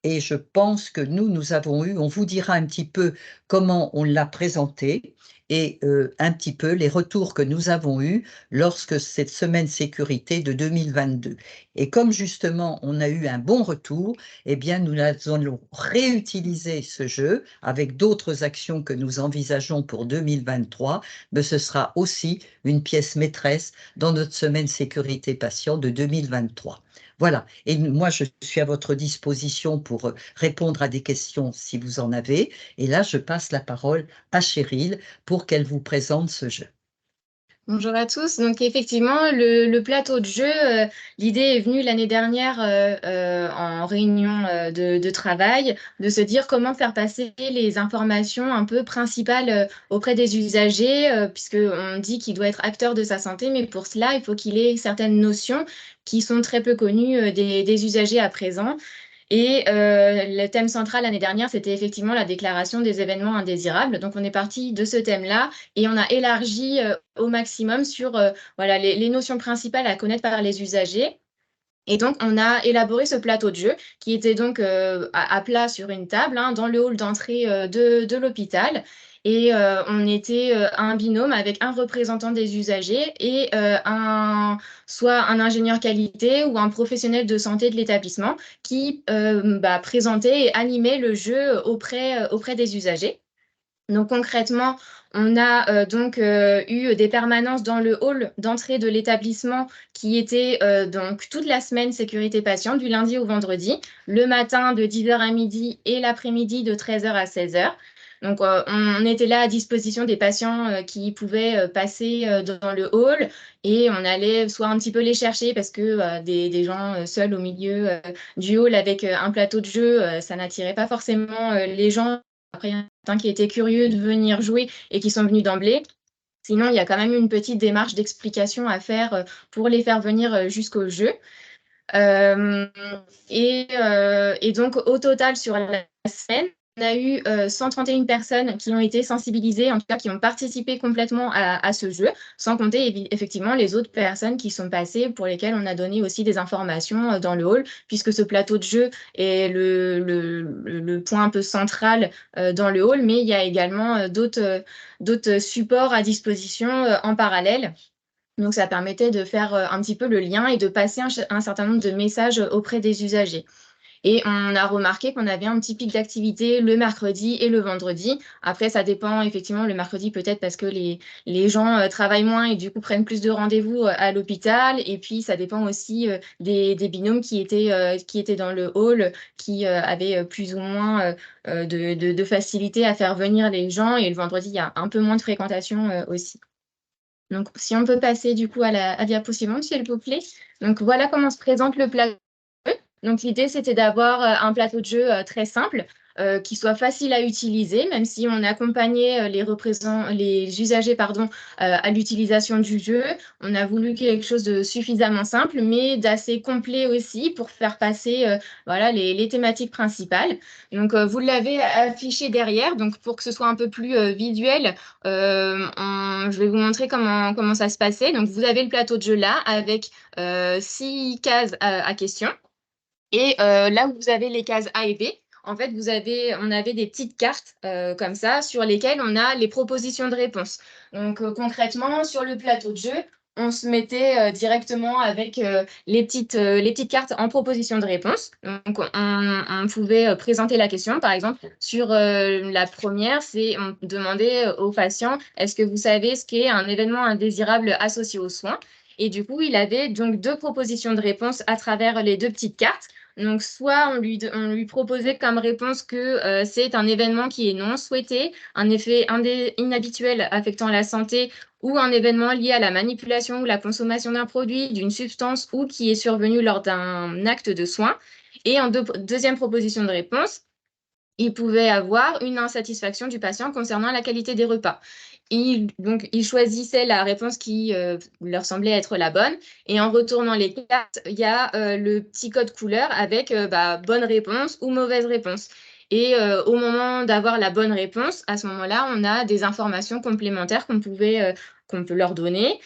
Et je pense que nous avons eu, on vous dira un petit peu comment on l'a présenté et un petit peu les retours que nous avons eus lorsque cette semaine sécurité de 2022. Et comme justement on a eu un bon retour, eh bien nous allons réutiliser ce jeu avec d'autres actions que nous envisageons pour 2023, mais ce sera aussi une pièce maîtresse dans notre semaine sécurité patient de 2023. Voilà, et moi je suis à votre disposition pour répondre à des questions si vous en avez. Et là, je passe la parole à Cheryl pour qu'elle vous présente ce jeu. Bonjour à tous. Donc effectivement, le plateau de jeu, l'idée est venue l'année dernière en réunion de travail, de se dire comment faire passer les informations un peu principales auprès des usagers, puisqu'on dit qu'il doit être acteur de sa santé, mais pour cela, il faut qu'il ait certaines notions qui sont très peu connues des usagers à présent. Et le thème central l'année dernière, c'était effectivement la déclaration des événements indésirables. Donc, on est parti de ce thème-là et on a élargi au maximum sur voilà, les notions principales à connaître par les usagers. Et donc, on a élaboré ce plateau de jeu qui était donc à plat sur une table dans le hall d'entrée de l'hôpital. Et on était un binôme avec un représentant des usagers et soit un ingénieur qualité ou un professionnel de santé de l'établissement qui présentait et animait le jeu auprès des usagers. Donc concrètement, on a eu des permanences dans le hall d'entrée de l'établissement qui étaient donc toute la semaine sécurité patient, du lundi au vendredi, le matin de 10h à midi et l'après-midi de 13h à 16h. Donc, on était là à disposition des patients qui pouvaient passer dans le hall et on allait soit un petit peu les chercher parce que des gens seuls au milieu du hall avec un plateau de jeu, ça n'attirait pas forcément les gens. Après, il y en a certains qui étaient curieux de venir jouer et qui sont venus d'emblée. Sinon, il y a quand même une petite démarche d'explication à faire pour les faire venir jusqu'au jeu. Et donc, au total, sur la semaine, on a eu 131 personnes qui ont été sensibilisées, en tout cas qui ont participé complètement à ce jeu, sans compter effectivement les autres personnes qui sont passées, pour lesquelles on a donné aussi des informations dans le hall, puisque ce plateau de jeu est le point un peu central dans le hall, mais il y a également d'autres supports à disposition en parallèle. Donc, ça permettait de faire un petit peu le lien et de passer un certain nombre de messages auprès des usagers. Et on a remarqué qu'on avait un petit pic d'activité le mercredi et le vendredi. Après, ça dépend effectivement le mercredi peut-être parce que les gens travaillent moins et du coup prennent plus de rendez-vous à l'hôpital. Et puis, ça dépend aussi des binômes qui étaient dans le hall, qui avaient plus ou moins de facilité à faire venir les gens. Et le vendredi, il y a un peu moins de fréquentation aussi. Donc, si on peut passer du coup à la diapo suivante, s'il vous plaît. Donc, voilà comment se présente le plateau de jeu. Donc, l'idée, c'était d'avoir un plateau de jeu très simple, qui soit facile à utiliser, même si on accompagnait les usagers à l'utilisation du jeu. On a voulu quelque chose de suffisamment simple, mais d'assez complet aussi pour faire passer voilà, les thématiques principales. Donc, vous l'avez affiché derrière, donc pour que ce soit un peu plus visuel. Je vais vous montrer comment ça se passait. Donc, vous avez le plateau de jeu là avec 6 cases à questions. Et là où vous avez les cases A et B, en fait, on avait des petites cartes comme ça sur lesquelles on a les propositions de réponse. Donc, concrètement, sur le plateau de jeu, on se mettait directement avec les petites cartes en proposition de réponse. Donc, on pouvait présenter la question. Par exemple, sur la première, on demandait au patient, est-ce que vous savez ce qu'est un événement indésirable associé aux soins? Et du coup, il avait donc 2 propositions de réponse à travers les 2 petites cartes. Donc, soit on lui proposait comme réponse que c'est un événement qui est non souhaité, un effet inhabituel affectant la santé ou un événement lié à la manipulation ou la consommation d'un produit, d'une substance ou qui est survenu lors d'un acte de soin. Et en deuxième proposition de réponse, il pouvait avoir une insatisfaction du patient concernant la qualité des repas. Donc, il choisissait la réponse qui leur semblait être la bonne. Et en retournant les cartes, il y a le petit code couleur avec bonne réponse ou mauvaise réponse. Et au moment d'avoir la bonne réponse, à ce moment-là, on a des informations complémentaires qu'on peut leur donner.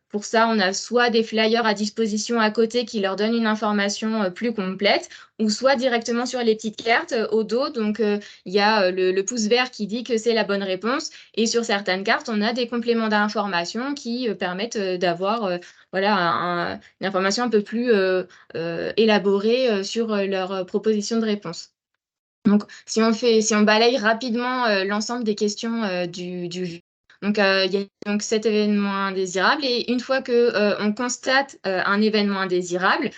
Pour ça, on a soit des flyers à disposition à côté qui leur donnent une information plus complète, ou soit directement sur les petites cartes au dos. Donc, il y a le pouce vert qui dit que c'est la bonne réponse. Et sur certaines cartes, on a des compléments d'information qui permettent d'avoir voilà, une information un peu plus élaborée sur leur proposition de réponse. Donc, si on balaye rapidement l'ensemble des questions du jeu. Donc, il y a donc cet événement indésirable. Et une fois qu'on constate un événement indésirable,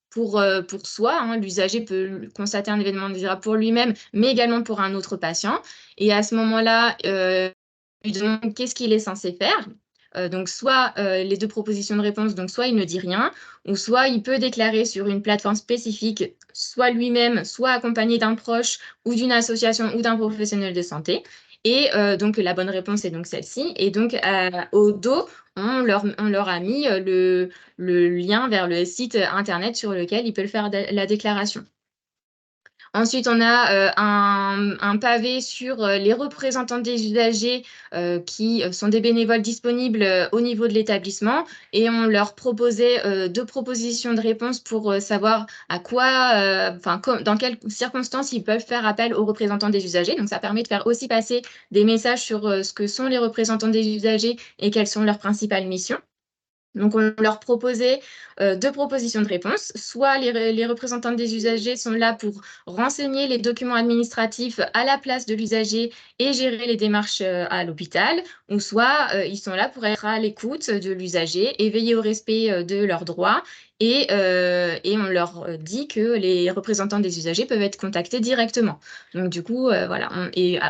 pour soi, hein, l'usager peut constater un événement indésirable pour lui-même, mais également pour un autre patient. Et à ce moment-là, lui demande qu'est-ce qu'il est censé faire. Donc, soit les 2 propositions de réponse, donc soit il ne dit rien, ou soit il peut déclarer sur une plateforme spécifique, soit lui-même, soit accompagné d'un proche ou d'une association ou d'un professionnel de santé. Et donc, la bonne réponse est donc celle-ci. Et donc, au dos, on leur a mis le lien vers le site internet sur lequel ils peuvent faire la déclaration. Ensuite, on a un pavé sur les représentants des usagers qui sont des bénévoles disponibles au niveau de l'établissement et on leur proposait 2 propositions de réponse pour savoir à quoi, dans quelles circonstances ils peuvent faire appel aux représentants des usagers. Donc, ça permet de faire aussi passer des messages sur ce que sont les représentants des usagers et quelles sont leurs principales missions. Donc, on leur proposait 2 propositions de réponse. Soit les représentants des usagers sont là pour renseigner les documents administratifs à la place de l'usager et gérer les démarches à l'hôpital. ou soit ils sont là pour être à l'écoute de l'usager et veiller au respect de leurs droits. Et on leur dit que les représentants des usagers peuvent être contactés directement. Donc du coup, voilà.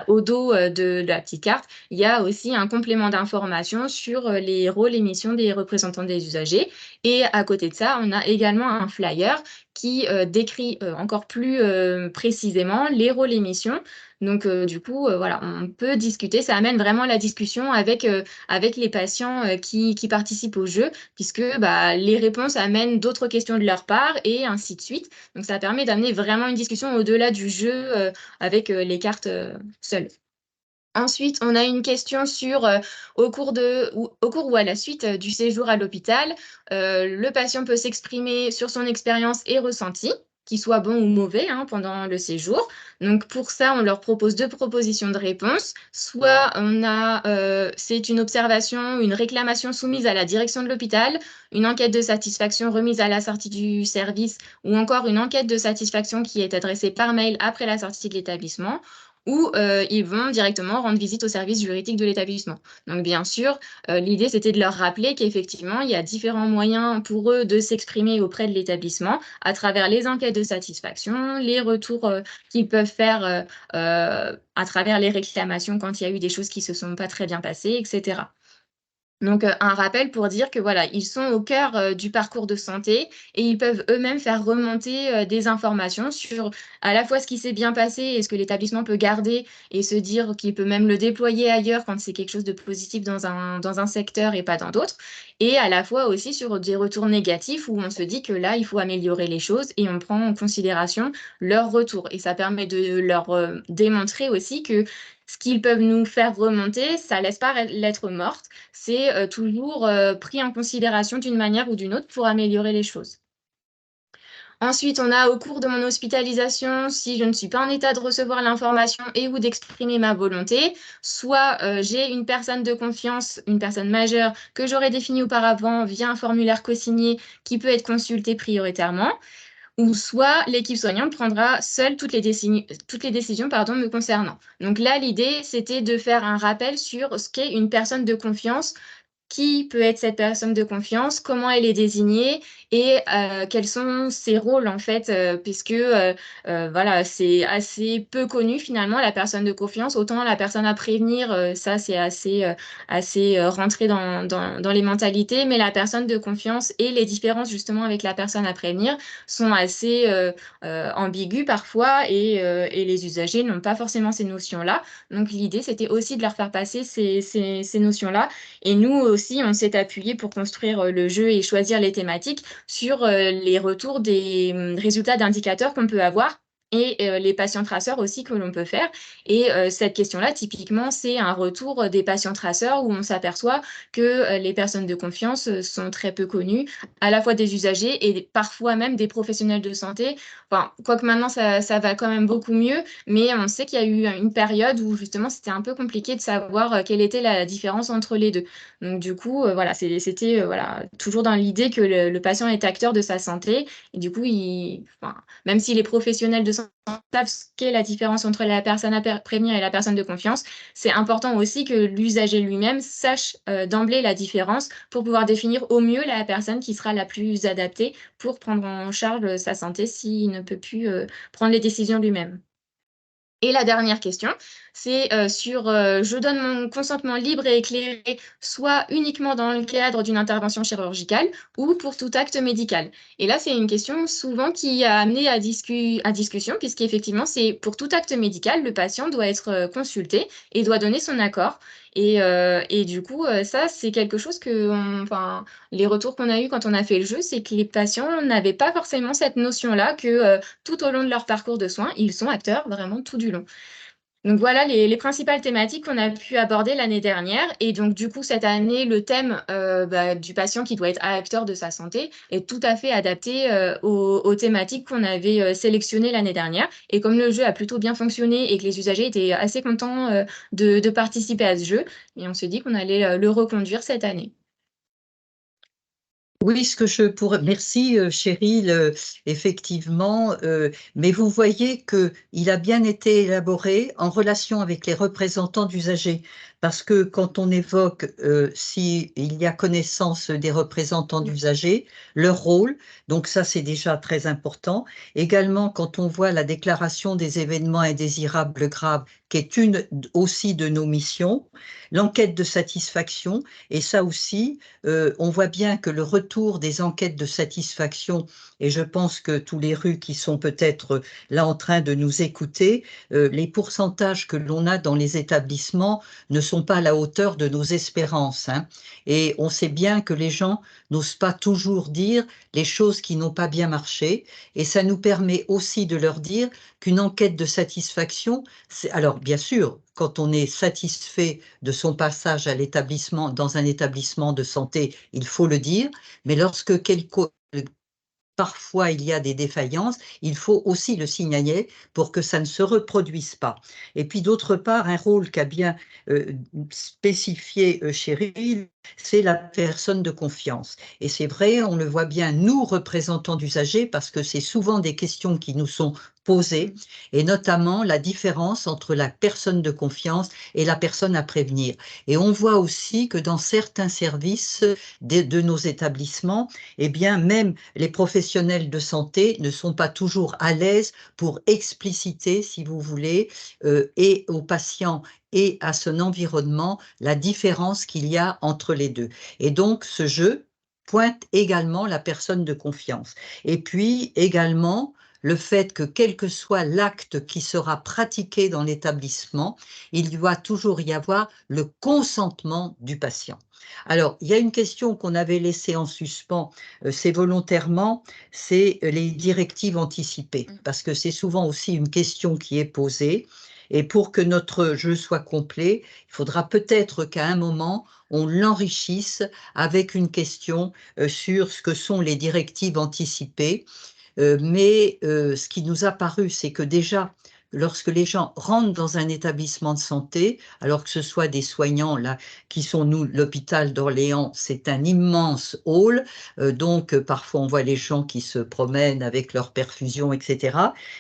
Au dos de la petite carte, il y a aussi un complément d'information sur les rôles et missions des représentants des usagers. Et à côté de ça, on a également un flyer qui décrit encore plus précisément les rôles et missions. Donc, du coup, voilà, on peut discuter. Ça amène vraiment la discussion avec les patients qui participent au jeu, puisque bah, les réponses amènent d'autres questions de leur part et ainsi de suite. Donc, ça permet d'amener vraiment une discussion au-delà du jeu avec les cartes seules. Ensuite, on a une question sur au cours ou à la suite du séjour à l'hôpital, le patient peut s'exprimer sur son expérience et ressenti, qu'il soit bon ou mauvais pendant le séjour. Donc pour ça, on leur propose 2 propositions de réponse. Soit c'est une observation, une réclamation soumise à la direction de l'hôpital, une enquête de satisfaction remise à la sortie du service, ou encore une enquête de satisfaction qui est adressée par mail après la sortie de l'établissement, ou ils vont directement rendre visite au service juridique de l'établissement. Donc bien sûr, l'idée c'était de leur rappeler qu'effectivement, il y a différents moyens pour eux de s'exprimer auprès de l'établissement à travers les enquêtes de satisfaction, les retours qu'ils peuvent faire à travers les réclamations quand il y a eu des choses qui ne se sont pas très bien passées, etc. Donc, un rappel pour dire que voilà, ils sont au cœur du parcours de santé et ils peuvent eux-mêmes faire remonter des informations sur à la fois ce qui s'est bien passé et ce que l'établissement peut garder et se dire qu'il peut même le déployer ailleurs quand c'est quelque chose de positif dans un secteur et pas dans d'autres. Et à la fois aussi sur des retours négatifs où on se dit que là, il faut améliorer les choses et on prend en considération leurs retours. Et ça permet de leur démontrer aussi que ce qu'ils peuvent nous faire remonter, ça laisse pas lettre morte. C'est toujours pris en considération d'une manière ou d'une autre pour améliorer les choses. Ensuite, on a au cours de mon hospitalisation, si je ne suis pas en état de recevoir l'information et ou d'exprimer ma volonté, soit j'ai une personne de confiance, une personne majeure que j'aurais définie auparavant via un formulaire co-signé qui peut être consulté prioritairement, ou soit l'équipe soignante prendra seule toutes les décisions me concernant. Donc là, l'idée, c'était de faire un rappel sur ce qu'est une personne de confiance, qui peut être cette personne de confiance, comment elle est désignée et quels sont ses rôles en fait, puisque voilà, c'est assez peu connu finalement la personne de confiance, autant la personne à prévenir, ça c'est assez rentré dans les mentalités, mais la personne de confiance et les différences justement avec la personne à prévenir sont assez ambiguës parfois et les usagers n'ont pas forcément ces notions-là. Donc l'idée c'était aussi de leur faire passer ces notions-là. Et nous aussi, on s'est appuyé pour construire le jeu et choisir les thématiques sur les retours des résultats d'indicateurs qu'on peut avoir et les patients traceurs aussi que l'on peut faire. Et cette question-là, typiquement, c'est un retour des patients traceurs où on s'aperçoit que les personnes de confiance sont très peu connues, à la fois des usagers et parfois même des professionnels de santé. Enfin, quoique maintenant, ça va quand même beaucoup mieux, mais on sait qu'il y a eu une période où justement, c'était un peu compliqué de savoir quelle était la différence entre les deux. Donc du coup, voilà, c'était voilà, toujours dans l'idée que le patient est acteur de sa santé. Et du coup, même si les professionnels de santé savent ce qu'est la différence entre la personne à prévenir et la personne de confiance, c'est important aussi que l'usager lui-même sache d'emblée la différence pour pouvoir définir au mieux la personne qui sera la plus adaptée pour prendre en charge sa santé s'il ne peut plus prendre les décisions lui-même. Et la dernière question, c'est sur je donne mon consentement libre et éclairé, soit uniquement dans le cadre d'une intervention chirurgicale ou pour tout acte médical. Et là, c'est une question souvent qui a amené à discussion, puisqu'effectivement, c'est pour tout acte médical, le patient doit être consulté et doit donner son accord. Et du coup, ça, c'est quelque chose enfin, les retours qu'on a eus quand on a fait le jeu, c'est que les patients n'avaient pas forcément cette notion-là que tout au long de leur parcours de soins, ils sont acteurs vraiment tout du long. Donc voilà les principales thématiques qu'on a pu aborder l'année dernière. Et donc du coup, cette année, le thème du patient qui doit être acteur de sa santé est tout à fait adapté aux thématiques qu'on avait sélectionnées l'année dernière. Et comme le jeu a plutôt bien fonctionné et que les usagers étaient assez contents de participer à ce jeu, et on s'est dit qu'on allait le reconduire cette année. Oui, ce que je pourrais. Merci, Cheryl. Effectivement, mais vous voyez qu'il a bien été élaboré en relation avec les représentants d'usagers, parce que quand on évoque s'il y a connaissance des représentants d'usagers, leur rôle, donc ça c'est déjà très important. Également, quand on voit la déclaration des événements indésirables graves, qui est une aussi de nos missions, l'enquête de satisfaction, et ça aussi, on voit bien que le retour des enquêtes de satisfaction, et je pense que tous les RU qui sont peut-être là en train de nous écouter, les pourcentages que l'on a dans les établissements ne sont pas à la hauteur de nos espérances, hein. Et on sait bien que les gens n'osent pas toujours dire les choses qui n'ont pas bien marché, et ça nous permet aussi de leur dire qu'une enquête de satisfaction, alors bien sûr, quand on est satisfait de son passage à l'établissement, dans un établissement de santé, il faut le dire, mais lorsque parfois il y a des défaillances, il faut aussi le signaler pour que ça ne se reproduise pas. Et puis d'autre part, un rôle qu'a bien spécifié Cheryl, c'est la personne de confiance. Et c'est vrai, on le voit bien, nous, représentants d'usagers, parce que c'est souvent des questions qui nous sont posées, et notamment la différence entre la personne de confiance et la personne à prévenir. Et on voit aussi que dans certains services de nos établissements, eh bien, même les professionnels de santé ne sont pas toujours à l'aise pour expliciter, si vous voulez, et aux patients et à son environnement, la différence qu'il y a entre les deux. Et donc, ce jeu pointe également la personne de confiance. Et puis, également, le fait que quel que soit l'acte qui sera pratiqué dans l'établissement, il doit toujours y avoir le consentement du patient. Alors, il y a une question qu'on avait laissée en suspens, c'est volontairement, c'est les directives anticipées, parce que c'est souvent aussi une question qui est posée. Et pour que notre jeu soit complet, il faudra peut-être qu'à un moment, on l'enrichisse avec une question sur ce que sont les directives anticipées. Mais ce qui nous a paru, c'est que déjà, lorsque les gens rentrent dans un établissement de santé, alors que ce soit des soignants, là, qui sont nous, l'hôpital d'Orléans, c'est un immense hall, donc parfois on voit les gens qui se promènent avec leur perfusion, etc.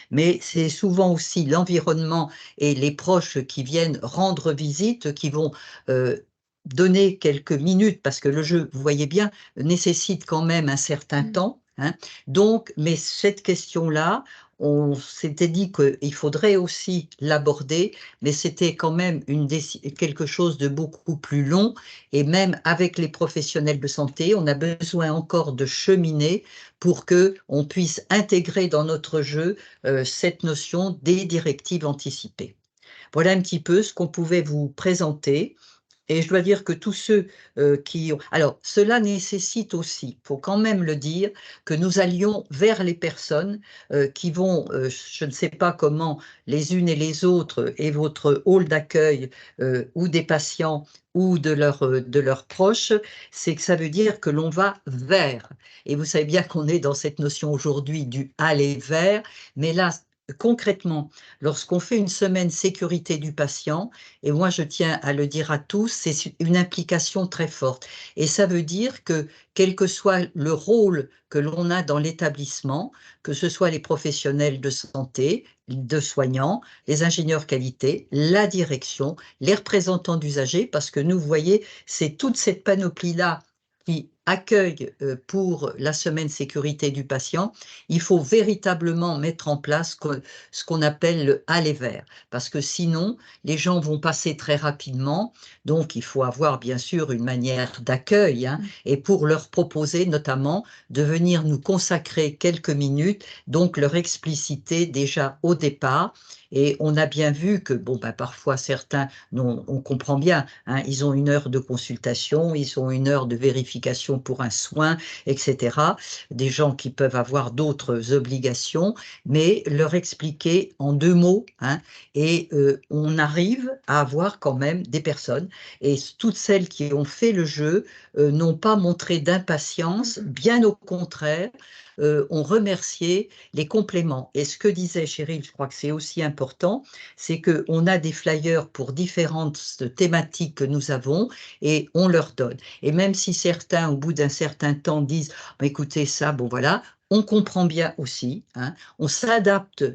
Mais c'est souvent aussi l'environnement et les proches qui viennent rendre visite, qui vont donner quelques minutes, parce que le jeu, vous voyez bien, nécessite quand même un certain temps, hein. Donc, mais cette question-là, on s'était dit qu'il faudrait aussi l'aborder, mais c'était quand même quelque chose de beaucoup plus long, et même avec les professionnels de santé, on a besoin encore de cheminer pour que on puisse intégrer dans notre jeu cette notion des directives anticipées. Voilà un petit peu ce qu'on pouvait vous présenter. Et je dois dire que tous ceux qui ont... Alors, cela nécessite aussi, il faut quand même le dire, que nous allions vers les personnes qui vont, je ne sais pas comment, les unes et les autres, et votre hall d'accueil ou des patients ou de leurs proches, c'est que ça veut dire que l'on va vers. Et vous savez bien qu'on est dans cette notion aujourd'hui du aller vers, mais là, concrètement, lorsqu'on fait une semaine sécurité du patient, et moi je tiens à le dire à tous, c'est une implication très forte. Et ça veut dire que quel que soit le rôle que l'on a dans l'établissement, que ce soit les professionnels de santé, de soignants, les ingénieurs qualité, la direction, les représentants d'usagers, parce que nous, vous voyez, c'est toute cette panoplie-là qui accueille pour la semaine sécurité du patient, il faut véritablement mettre en place ce qu'on appelle le aller vers, parce que sinon, les gens vont passer très rapidement, donc il faut avoir bien sûr une manière d'accueil, hein, et pour leur proposer notamment de venir nous consacrer quelques minutes, donc leur expliciter déjà au départ. Et on a bien vu que, bon, ben, parfois certains, on comprend bien, hein, ils ont une heure de consultation, ils ont une heure de vérification pour un soin, etc. Des gens qui peuvent avoir d'autres obligations, mais leur expliquer en 2 mots, hein, et on arrive à avoir quand même des personnes, et toutes celles qui ont fait le jeu n'ont pas montré d'impatience, bien au contraire, ont remercié les compléments. Et ce que disait Cheryl, je crois que c'est aussi important, c'est qu'on a des flyers pour différentes thématiques que nous avons et on leur donne. Et même si certains, au bout d'un certain temps, disent « écoutez ça, bon voilà », on comprend bien aussi, hein, on s'adapte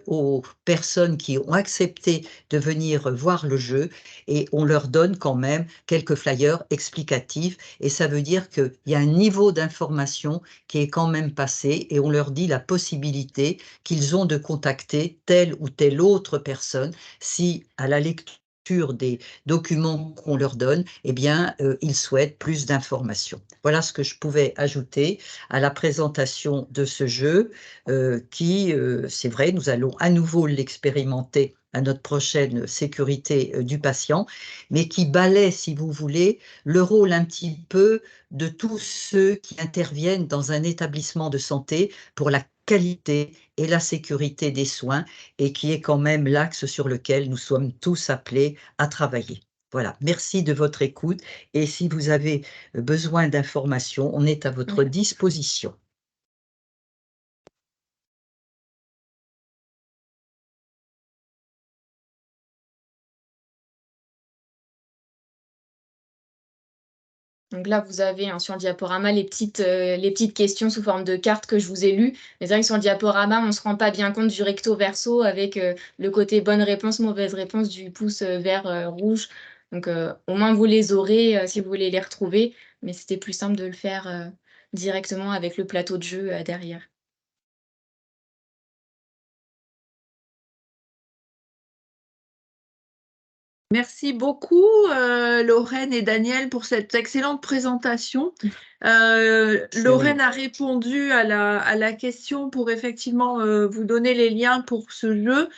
aux personnes qui ont accepté de venir voir le jeu et on leur donne quand même quelques flyers explicatifs et ça veut dire qu'il y a un niveau d'information qui est quand même passé et on leur dit la possibilité qu'ils ont de contacter telle ou telle autre personne si à la lecture des documents qu'on leur donne, eh bien, ils souhaitent plus d'informations. Voilà ce que je pouvais ajouter à la présentation de ce jeu qui, c'est vrai, nous allons à nouveau l'expérimenter à notre prochaine sécurité du patient, mais qui balaie, si vous voulez, le rôle un petit peu de tous ceux qui interviennent dans un établissement de santé pour la qualité et la sécurité des soins et qui est quand même l'axe sur lequel nous sommes tous appelés à travailler. Voilà, merci de votre écoute et si vous avez besoin d'informations, on est à votre disposition. Donc là, vous avez sur le diaporama les petites questions sous forme de cartes que je vous ai lues. Mais c'est vrai que sur le diaporama, on ne se rend pas bien compte du recto verso avec le côté bonne réponse, mauvaise réponse du pouce vert, rouge. Donc au moins, vous les aurez si vous voulez les retrouver. Mais c'était plus simple de le faire directement avec le plateau de jeu derrière. Merci beaucoup, Lorraine et Daniel, pour cette excellente présentation. Lorraine a répondu à la question pour effectivement vous donner les liens pour ce jeu.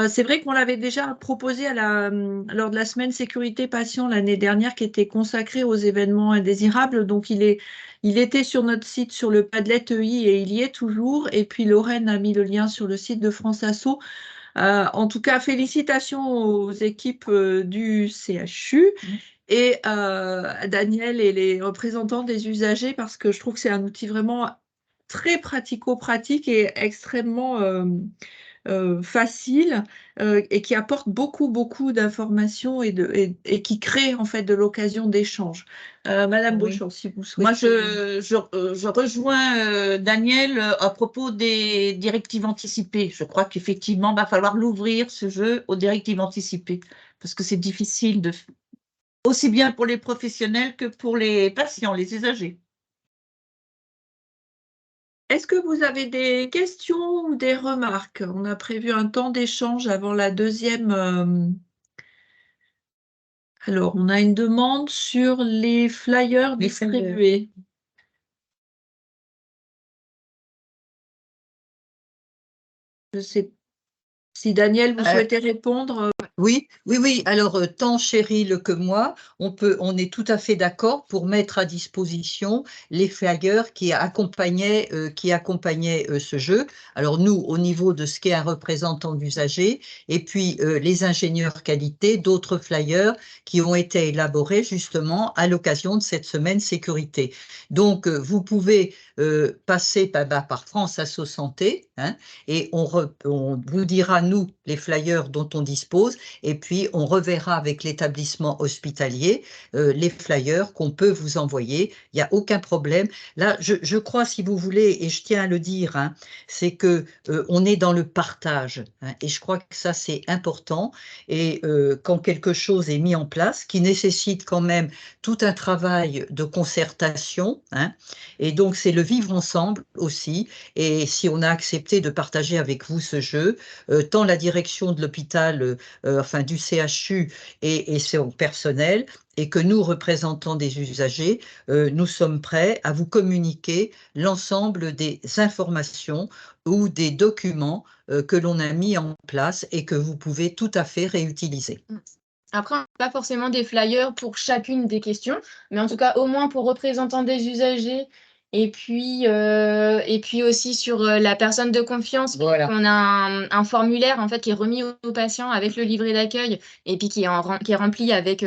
C'est vrai qu'on l'avait déjà proposé lors de la semaine sécurité patient l'année dernière qui était consacrée aux événements indésirables. Donc, il était sur notre site sur le Padlet EI et il y est toujours. Et puis, Lorraine a mis le lien sur le site de France Asso. En tout cas, félicitations aux équipes du CHU et Daniel et les représentants des usagers parce que je trouve que c'est un outil vraiment très pratico-pratique et extrêmement facile et qui apporte beaucoup d'informations et qui crée en fait de l'occasion d'échange. Madame Oui. Beauchamp, si vous Moi, souhaitez. je rejoins Daniel à propos des directives anticipées. Je crois qu'effectivement, il va falloir l'ouvrir, ce jeu, aux directives anticipées, parce que c'est difficile aussi bien pour les professionnels que pour les patients, les usagers. Est-ce que vous avez des questions ou des remarques? On a prévu un temps d'échange avant la deuxième. Alors, on a une demande sur les flyers distribués. Je sais si Daniel, vous souhaitez répondre. Oui. Alors, tant Cheryl que moi, on est tout à fait d'accord pour mettre à disposition les flyers qui accompagnaient ce jeu. Alors, nous, au niveau de ce qu'est un représentant d'usager, et puis les ingénieurs qualité, d'autres flyers qui ont été élaborés justement à l'occasion de cette semaine sécurité. Donc, vous pouvez passer par France Asso Santé, hein, et on vous dira, nous, les flyers dont on dispose, et puis on reverra avec l'établissement hospitalier les flyers qu'on peut vous envoyer. Il n'y a aucun problème. Là, je crois, si vous voulez, et je tiens à le dire, hein, c'est que on est dans le partage, hein, et je crois que ça, c'est important. Et quand quelque chose est mis en place, qui nécessite quand même tout un travail de concertation, hein, et donc c'est le vivre ensemble aussi. Et si on a accepté de partager avec vous ce jeu, tant la direction de l'hôpital, enfin du CHU et son personnel, et que nous, représentants des usagers, nous sommes prêts à vous communiquer l'ensemble des informations ou des documents que l'on a mis en place et que vous pouvez tout à fait réutiliser. Après, pas forcément des flyers pour chacune des questions, mais en tout cas, au moins pour représentants des usagers. Et puis aussi sur la personne de confiance, Voilà. on a un formulaire en fait qui est remis aux patients avec le livret d'accueil et puis qui est rempli avec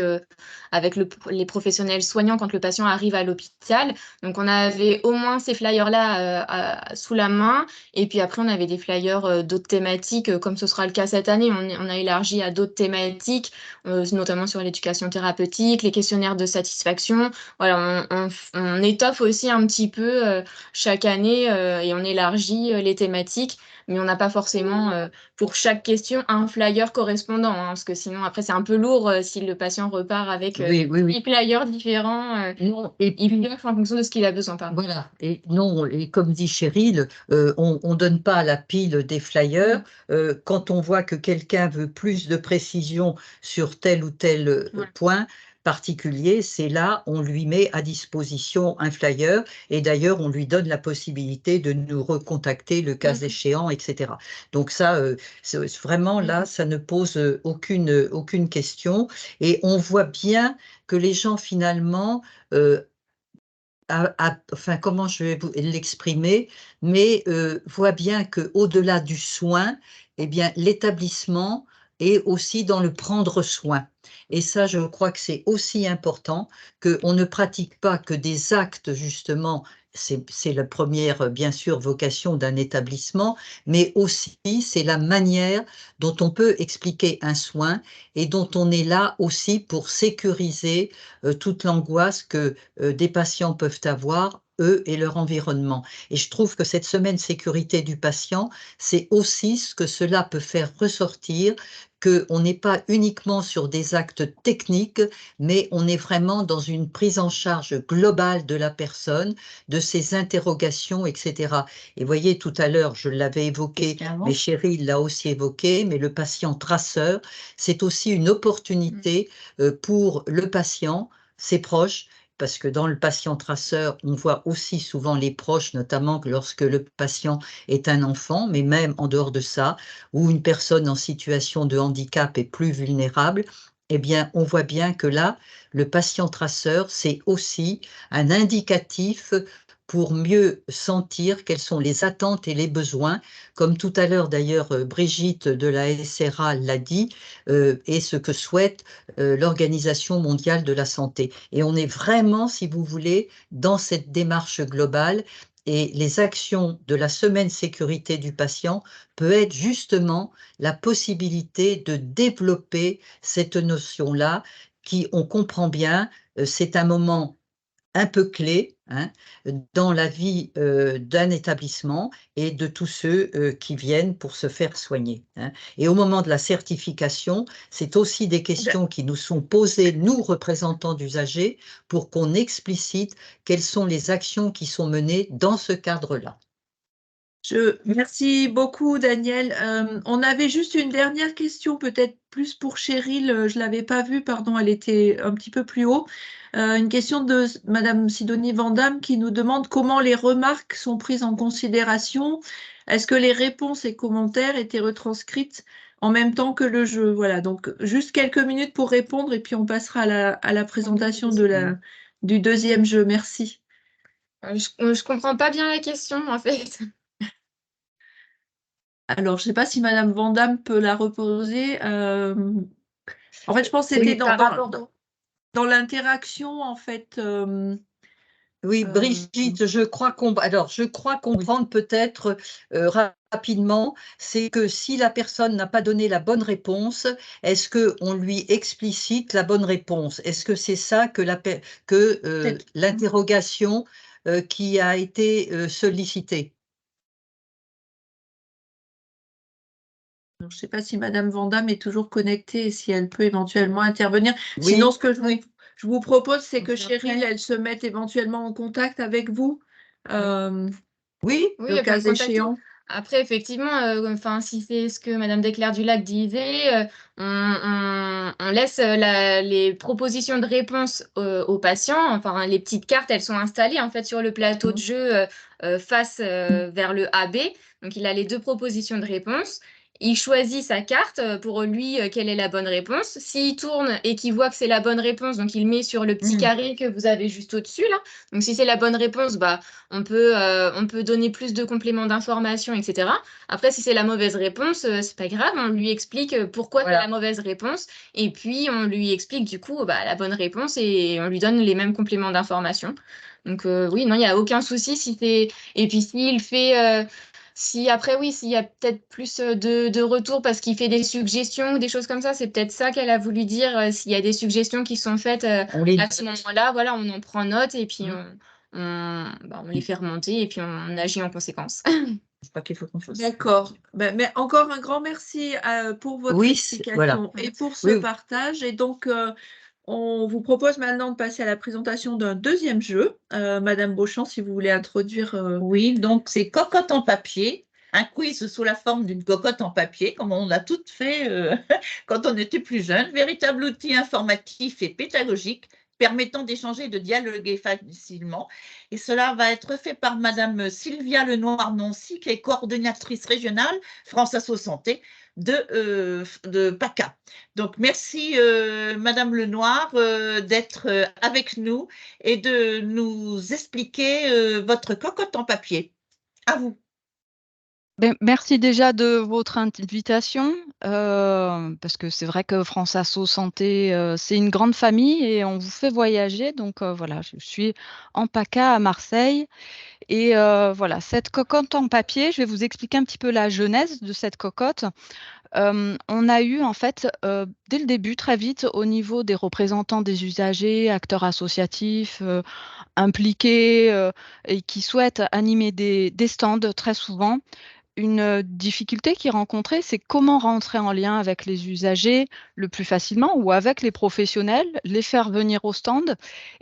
les professionnels soignants quand le patient arrive à l'hôpital. Donc on avait au moins ces flyers-là sous la main. Et puis après, on avait des flyers d'autres thématiques, comme ce sera le cas cette année. On a élargi à d'autres thématiques, notamment sur l'éducation thérapeutique, les questionnaires de satisfaction. Voilà, on étoffe aussi un petit peu peu chaque année et on élargit les thématiques, mais on n'a pas forcément pour chaque question un flyer correspondant, hein, parce que sinon après c'est un peu lourd si le patient repart avec Oui, oui, oui. 10 flyers différents. Non, et Il puis, pioche en fonction de ce qu'il a besoin, pardon. voilà, et non, et comme dit Cheryl, on ne donne pas à la pile des flyers. Quand on voit que quelqu'un veut plus de précision sur tel ou tel Ouais. point particulier, c'est là, on lui met à disposition un flyer, et d'ailleurs, on lui donne la possibilité de nous recontacter le cas échéant, etc. Donc ça, vraiment, là, ça ne pose aucune question, et on voit bien que les gens, finalement, enfin, comment je vais l'exprimer, mais voit bien qu'au-delà du soin, eh bien, l'établissement est aussi dans le prendre soin. Et ça, je crois que c'est aussi important qu'on ne pratique pas que des actes, justement, c'est la première, bien sûr, vocation d'un établissement, mais aussi c'est la manière dont on peut expliquer un soin et dont on est là aussi pour sécuriser toute l'angoisse que des patients peuvent avoir, eux et leur environnement. Et je trouve que cette semaine sécurité du patient, c'est aussi ce que cela peut faire ressortir, qu'on n'est pas uniquement sur des actes techniques, mais on est vraiment dans une prise en charge globale de la personne, de ses interrogations, etc. Et voyez, tout à l'heure, je l'avais évoqué, mais Cheryl l'a aussi évoqué, mais le patient traceur, c'est aussi une opportunité pour le patient, ses proches, parce que dans le patient traceur, on voit aussi souvent les proches, notamment lorsque le patient est un enfant, mais même en dehors de ça, ou une personne en situation de handicap est plus vulnérable, eh bien, on voit bien que là, le patient traceur, c'est aussi un indicatif pour mieux sentir quelles sont les attentes et les besoins, comme tout à l'heure d'ailleurs Brigitte de la SRA l'a dit, et ce que souhaite l'Organisation mondiale de la santé. Et on est vraiment, si vous voulez, dans cette démarche globale, et les actions de la semaine sécurité du patient peut être justement la possibilité de développer cette notion-là qui, on comprend bien, c'est un moment un peu clé dans la vie d'un établissement et de tous ceux qui viennent pour se faire soigner. Et au moment de la certification, c'est aussi des questions qui nous sont posées, nous, représentants d'usagers, pour qu'on explicite quelles sont les actions qui sont menées dans ce cadre-là. Merci beaucoup, Daniel. On avait juste une dernière question, peut-être plus pour Cheryl. Je ne l'avais pas vue, pardon, elle était un petit peu plus haut. Une question de Madame Sidonie Vandamme qui nous demande comment les remarques sont prises en considération. Est-ce que les réponses et commentaires étaient retranscrites en même temps que le jeu? Voilà, donc juste quelques minutes pour répondre et puis on passera à la présentation du deuxième jeu. Merci. Je comprends pas bien la question, en fait. Alors, je ne sais pas si Madame Vandamme peut la reposer. En fait, je pense que Oui, c'était par rapport dans l'interaction, en fait. Oui, Brigitte, je crois comprendre peut-être rapidement, c'est que si la personne n'a pas donné la bonne réponse, est-ce qu'on lui explicite la bonne réponse? Est-ce que c'est ça que l'interrogation qui a été sollicitée? Je ne sais pas si Madame Vandamme est toujours connectée et si elle peut éventuellement intervenir. Oui. Sinon, ce que je vous propose, c'est que Cheryl, elle se mette éventuellement en contact avec vous. Oui, Le cas échéant. Après, effectivement, enfin, si c'est ce que Madame Desclercq-Dulac disait, on laisse les propositions de réponse aux patients. Enfin, les petites cartes, elles sont installées en fait sur le plateau de jeu face vers le AB. Donc, il a les deux propositions de réponse. Il choisit sa carte pour lui, quelle est la bonne réponse. S'il tourne et qu'il voit que c'est la bonne réponse, donc il met sur le petit carré que vous avez juste au-dessus là. Donc, si c'est la bonne réponse, bah, on peut donner plus de compléments d'information, etc. Après, si c'est la mauvaise réponse, c'est pas grave, on lui explique pourquoi c'est la mauvaise réponse, et puis on lui explique du coup bah, la bonne réponse et on lui donne les mêmes compléments d'information. Donc oui, non, il n'y a aucun souci si c'est. Et puis s'il fait. Si après, oui, s'il y a peut-être plus de retours parce qu'il fait des suggestions ou des choses comme ça, c'est peut-être ça qu'elle a voulu dire. S'il y a des suggestions qui sont faites à ce moment-là, voilà, on en prend note et puis on les fait remonter et puis on agit en conséquence. Je crois qu'il faut qu'on fasse. D'accord. Mais encore un grand merci pour votre Oui, voilà. explication et pour ce Oui. partage. Et donc, on vous propose maintenant de passer à la présentation d'un deuxième jeu. Madame Beauchamp, si vous voulez introduire. Oui, donc c'est cocotte en papier, un quiz sous la forme d'une cocotte en papier, comme on a toutes fait quand on était plus jeune, véritable outil informatif et pédagogique permettant d'échanger et de dialoguer facilement. Et cela va être fait par Madame Sylvia Lenoir-Nancy, qui est coordonnatrice régionale France Asso Santé de PACA. Donc, merci Madame Lenoir d'être avec nous et de nous expliquer votre cocotte en papier. À vous. Merci déjà de votre invitation, parce que c'est vrai que France Asso Santé, c'est une grande famille et on vous fait voyager. Donc voilà, je suis en PACA à Marseille. Et voilà, cette cocotte en papier, je vais vous expliquer un petit peu la genèse de cette cocotte. On a eu en fait, dès le début, très vite, au niveau des représentants des usagers, acteurs associatifs, impliqués et qui souhaitent animer des stands très souvent, une difficulté qu'ils rencontraient, c'est comment rentrer en lien avec les usagers le plus facilement ou avec les professionnels, les faire venir au stand.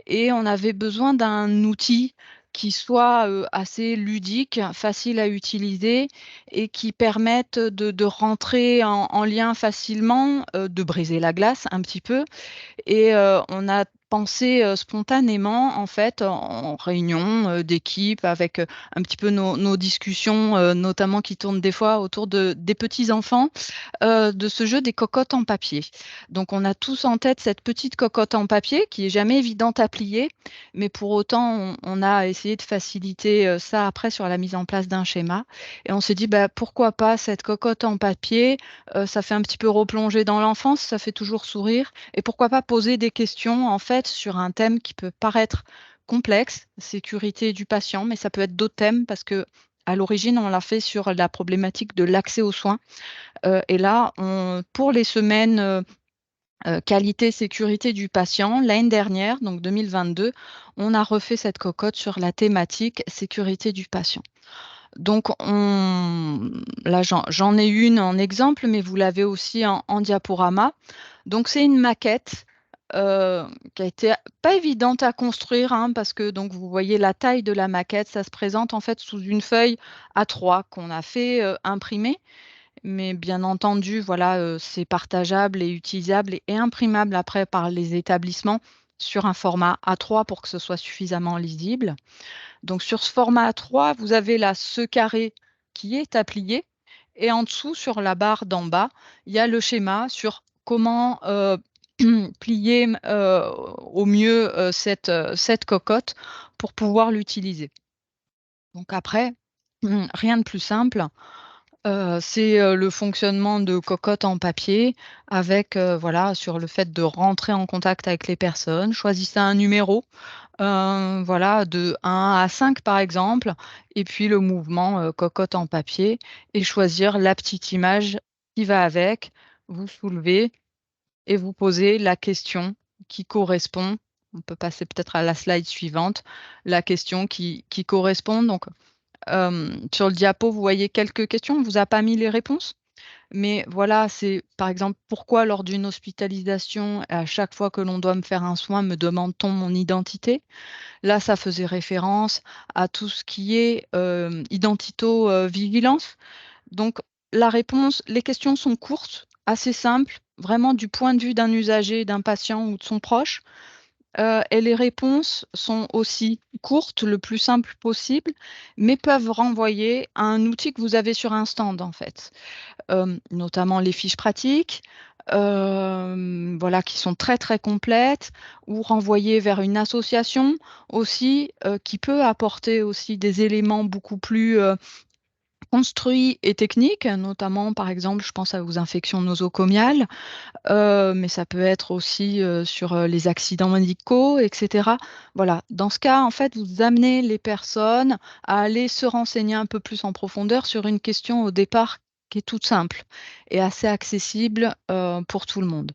Et on avait besoin d'un outil qui soit assez ludique, facile à utiliser et qui permette de rentrer en lien facilement, de briser la glace un petit peu. Et on a pensé spontanément, en fait, en réunion d'équipe, avec un petit peu nos discussions, notamment qui tournent des fois autour des petits-enfants, de ce jeu des cocottes en papier. Donc, on a tous en tête cette petite cocotte en papier qui est jamais évidente à plier, mais pour autant, on a essayé de faciliter ça après sur la mise en place d'un schéma. Et on s'est dit, bah, pourquoi pas cette cocotte en papier, ça fait un petit peu replonger dans l'enfance, ça fait toujours sourire. Et pourquoi pas poser des questions, en fait, sur un thème qui peut paraître complexe, sécurité du patient, mais ça peut être d'autres thèmes parce que à l'origine, on l'a fait sur la problématique de l'accès aux soins. Et là, pour les semaines qualité, sécurité du patient, l'année dernière, donc 2022, on a refait cette cocotte sur la thématique sécurité du patient. Donc, là, j'en ai une en exemple, mais vous l'avez aussi en diaporama. Donc, c'est une maquette qui a été pas évidente à construire, hein, parce que donc, vous voyez la taille de la maquette, ça se présente en fait sous une feuille A3 qu'on a fait imprimer. Mais bien entendu, voilà, c'est partageable et utilisable et imprimable après par les établissements sur un format A3 pour que ce soit suffisamment lisible. Donc sur ce format A3, vous avez là ce carré qui est à plier et en dessous, sur la barre d'en bas, il y a le schéma sur comment plier au mieux cette cocotte pour pouvoir l'utiliser. Donc après, rien de plus simple. C'est le fonctionnement de cocotte en papier avec, voilà, sur le fait de rentrer en contact avec les personnes. Choisissez un numéro, voilà, de 1 à 5 par exemple, et puis le mouvement cocotte en papier et choisir la petite image qui va avec. Vous soulevez et vous posez la question qui correspond. On peut passer peut-être à la slide suivante, la question qui correspond. Donc, sur le diapo, vous voyez quelques questions. On ne vous a pas mis les réponses. Mais voilà, c'est par exemple, pourquoi lors d'une hospitalisation, à chaque fois que l'on doit me faire un soin, me demande-t-on mon identité? Là, ça faisait référence à tout ce qui est identito-vigilance. Donc, la réponse, les questions sont courtes, assez simples, vraiment du point de vue d'un usager, d'un patient ou de son proche. Et les réponses sont aussi courtes, le plus simple possible, mais peuvent renvoyer à un outil que vous avez sur un stand, en fait. Notamment les fiches pratiques, voilà, qui sont très, très complètes, ou renvoyer vers une association aussi, qui peut apporter aussi des éléments beaucoup plus construits et techniques, notamment, par exemple, je pense aux infections nosocomiales. Mais ça peut être aussi sur les accidents médicaux, etc. Voilà. Dans ce cas, en fait, vous amenez les personnes à aller se renseigner un peu plus en profondeur sur une question au départ qui est toute simple et assez accessible pour tout le monde.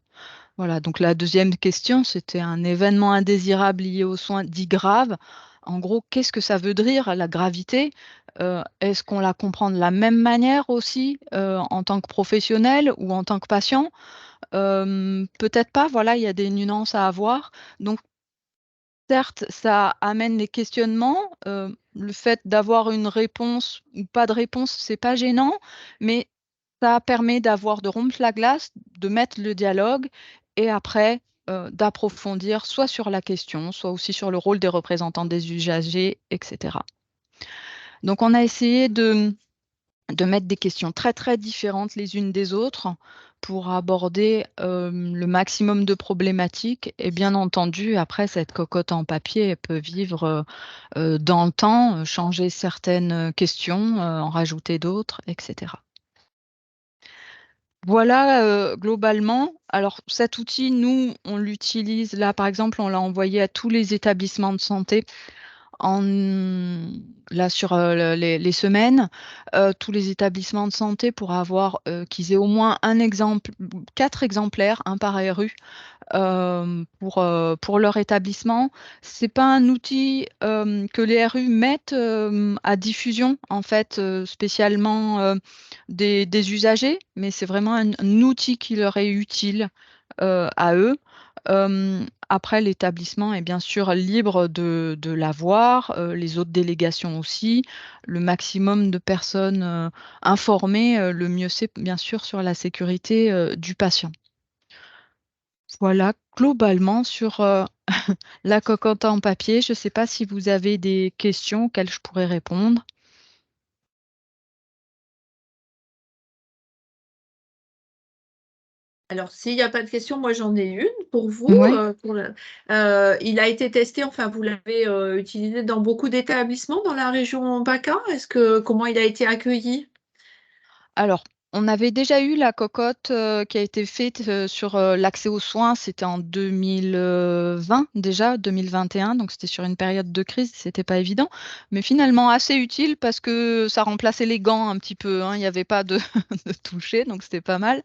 Voilà. Donc la deuxième question, c'était un événement indésirable lié aux soins dits graves. En gros, qu'est-ce que ça veut dire la gravité? Est-ce qu'on la comprend de la même manière aussi, en tant que professionnel ou en tant que patient? Peut-être pas, voilà, il y a des nuances à avoir. Donc certes, ça amène les questionnements, le fait d'avoir une réponse ou pas de réponse, c'est pas gênant, mais ça permet de rompre la glace, de mettre le dialogue et après, d'approfondir soit sur la question, soit aussi sur le rôle des représentants des usagers et cetera. Donc on a essayé de mettre des questions très, très différentes les unes des autres pour aborder, le maximum de problématiques et bien entendu, après cette cocotte en papier, elle peut vivre, dans le temps, changer certaines, questions, en rajouter d'autres et cetera. Voilà, globalement. Alors cet outil, nous, on l'utilise là, par exemple, on l'a envoyé à tous les établissements de santé en là sur, les semaines, tous les établissements de santé pour avoir, qu'ils aient au moins un exemple 4 exemplaires, un par ARU, pour leur établissement. C'est pas un outil, que les RU mettent, à diffusion en fait, spécialement, des usagers, mais c'est vraiment un outil qui leur est utile, à eux. Après l'établissement est bien sûr libre de l'avoir, les autres délégations aussi. Le maximum de personnes, informées, le mieux c'est bien sûr sur la sécurité, du patient. Voilà, globalement sur, la cocotte en papier. Je ne sais pas si vous avez des questions auxquelles je pourrais répondre? Alors, s'il n'y a pas de questions, moi j'en ai une pour vous. Ouais. Il a été testé, enfin vous l'avez utilisé dans beaucoup d'établissements dans la région PACA. Comment il a été accueilli? Alors, on avait déjà eu la cocotte, qui a été faite, sur, l'accès aux soins, c'était en 2020 déjà, 2021, donc c'était sur une période de crise, c'était pas évident. Mais finalement assez utile parce que ça remplaçait les gants un petit peu, hein, il y avait pas de de toucher, donc c'était pas mal.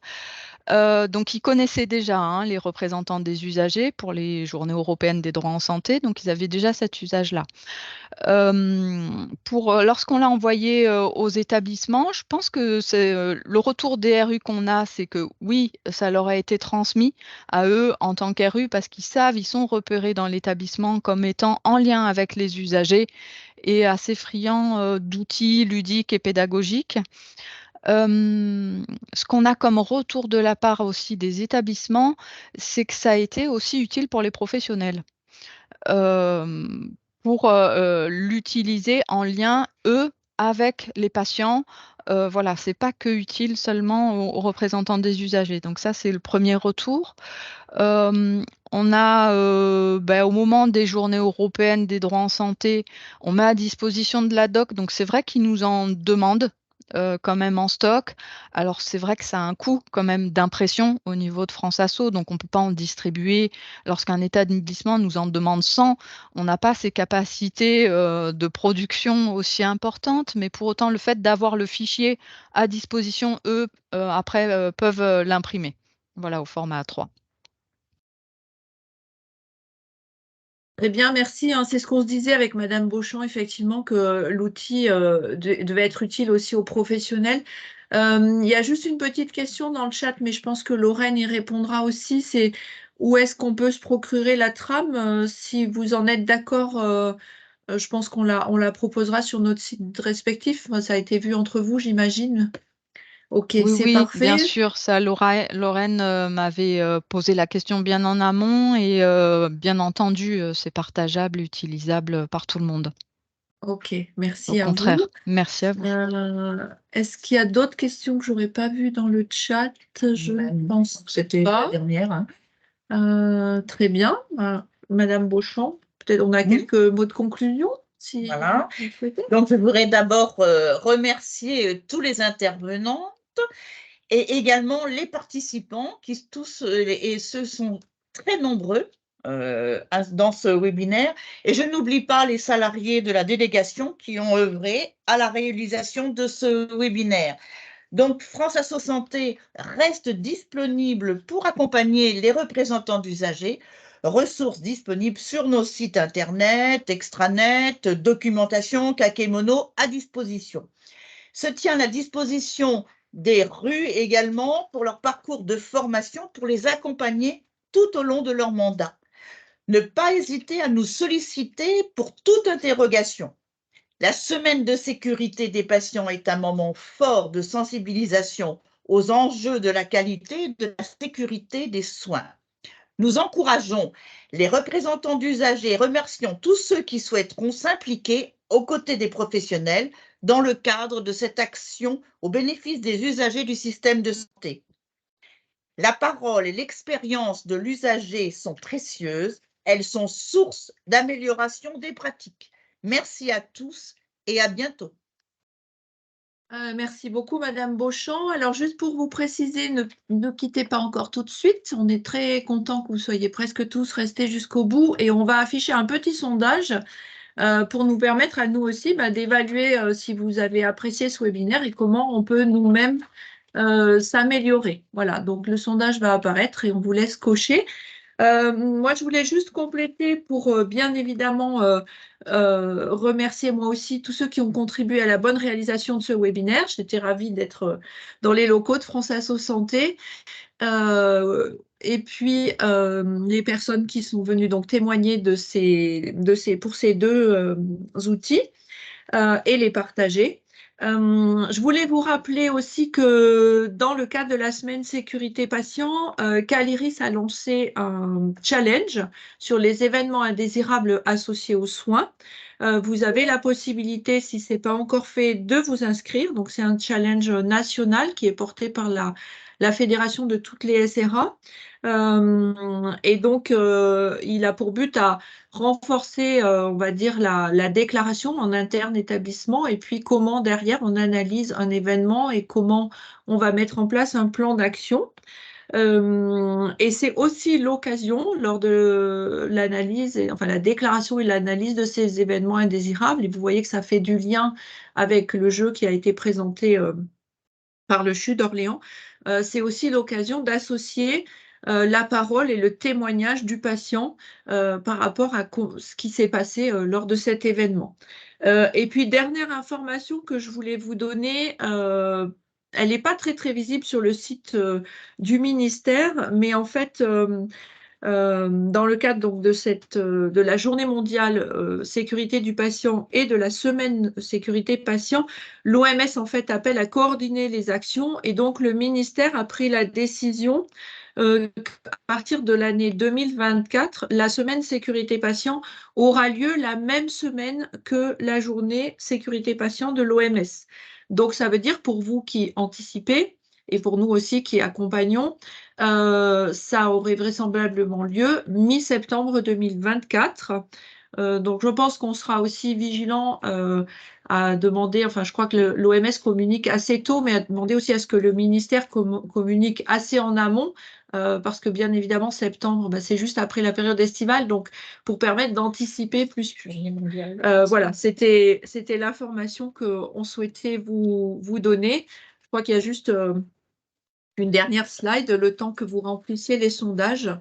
Donc ils connaissaient déjà, hein, les représentants des usagers pour les journées européennes des droits en santé, donc ils avaient déjà cet usage-là. Lorsqu'on l'a envoyé, aux établissements, je pense que c'est, le retour des RU qu'on a, c'est que oui, ça leur a été transmis à eux en tant qu'RU parce qu'ils savent, ils sont repérés dans l'établissement comme étant en lien avec les usagers et assez friands, d'outils ludiques et pédagogiques. Ce qu'on a comme retour de la part aussi des établissements, c'est que ça a été aussi utile pour les professionnels. Hem, l'utiliser en lien, eux, avec les patients. Voilà, c'est pas que utile seulement aux représentants des usagers. Donc ça, c'est le premier retour. On a, au moment des journées européennes des droits en santé, on met à disposition de la doc, donc c'est vrai qu'ils nous en demandent, quand même en stock. Alors c'est vrai que ça a un coût quand même d'impression au niveau de France Asso, donc on ne peut pas en distribuer. Lorsqu'un établissement nous en demande 100, on n'a pas ces capacités, de production aussi importantes, mais pour autant le fait d'avoir le fichier à disposition, eux, après, peuvent, l'imprimer. Voilà, au format A3. Très bien, merci, hein. C'est ce qu'on se disait avec Madame Beauchamp, effectivement, que l'outil devait être utile aussi aux professionnels. Il y a juste une petite question dans le chat, mais je pense que Lorraine y répondra aussi. C'est où est-ce qu'on peut se procurer la trame? Si vous en êtes d'accord, je pense qu'on la proposera sur notre site respectif. Enfin, ça a été vu entre vous, j'imagine. Ok, Oui, c'est oui, bien parfait. sûr, ça Lorraine, m'avait, posé la question bien en amont et bien entendu, c'est partageable, utilisable, par tout le monde. Ok, Au merci à contraire, vous. merci à vous. Est-ce qu'il y a d'autres questions que j'aurais pas vues dans le chat? Je Ben, pense c'était la pas. dernière, hein. Très bien. Madame Beauchamp, peut-être on a quelques mots de conclusion, si Voilà. vous le souhaitez. Donc, je voudrais d'abord remercier tous les intervenants et également les participants qui tous, et ceux sont très nombreux dans ce webinaire. Et je n'oublie pas les salariés de la délégation qui ont œuvré à la réalisation de ce webinaire. Donc, France Asso Santé reste disponible pour accompagner les représentants d'usagers. ressources disponibles sur nos sites internet, extranet, documentation, Kakemono à disposition. Se tient à la disposition des rues également pour leur parcours de formation, pour les accompagner tout au long de leur mandat. Ne pas hésiter à nous solliciter pour toute interrogation. La semaine de sécurité des patients est un moment fort de sensibilisation aux enjeux de la qualité et de la sécurité des soins. Nous encourageons les représentants d'usagers et remercions tous ceux qui souhaiteront s'impliquer aux côtés des professionnels dans le cadre de cette action au bénéfice des usagers du système de santé. La parole et l'expérience de l'usager sont précieuses. Elles sont source d'amélioration des pratiques. Merci à tous et à bientôt. Merci beaucoup, Madame Beauchamp. Alors, juste pour vous préciser, ne quittez pas encore tout de suite. On est très content que vous soyez presque tous restés jusqu'au bout et on va afficher un petit sondage pour nous permettre à nous aussi d'évaluer si vous avez apprécié ce webinaire et comment on peut nous-mêmes s'améliorer. Voilà, donc le sondage va apparaître et on vous laisse cocher. Moi, je voulais juste compléter pour bien évidemment remercier moi aussi tous ceux qui ont contribué à la bonne réalisation de ce webinaire. J'étais ravie d'être dans les locaux de France Asso Santé. Et puis, les personnes qui sont venues donc témoigner pour ces deux outils et les partager. Je voulais vous rappeler aussi que dans le cadre de la semaine sécurité patient, Caliris a lancé un challenge sur les événements indésirables associés aux soins. Vous avez la possibilité, si ce n'est pas encore fait, de vous inscrire. Donc, c'est un challenge national qui est porté par la fédération de toutes les SRA. Et donc, il a pour but à renforcer, on va dire, la déclaration en interne établissement et puis comment derrière on analyse un événement et comment on va mettre en place un plan d'action. Et c'est aussi l'occasion, lors de l'analyse, enfin la déclaration et l'analyse de ces événements indésirables, et vous voyez que ça fait du lien avec le jeu qui a été présenté par le CHU d'Orléans, c'est aussi l'occasion d'associer la parole et le témoignage du patient par rapport à ce qui s'est passé lors de cet événement. Et puis, dernière information que je voulais vous donner, elle n'est pas très visible sur le site du ministère, mais en fait, dans le cadre donc, de la journée mondiale sécurité du patient et de la semaine sécurité patient, l'OMS en fait appelle à coordonner les actions et donc le ministère a pris la décision qu'à partir de l'année 2024, la semaine sécurité patient aura lieu la même semaine que la journée sécurité patient de l'OMS. Donc ça veut dire pour vous qui anticipez et pour nous aussi qui accompagnons, ça aurait vraisemblablement lieu mi-septembre 2024. Donc, je pense qu'on sera aussi vigilant à demander, enfin, je crois que l'OMS communique assez tôt, mais à demander aussi à ce que le ministère communique assez en amont, parce que bien évidemment, septembre, c'est juste après la période estivale, donc pour permettre d'anticiper plus. Voilà, c'était l'information qu'on souhaitait vous donner. Je crois qu'il y a juste une dernière slide, le temps que vous remplissiez les sondages.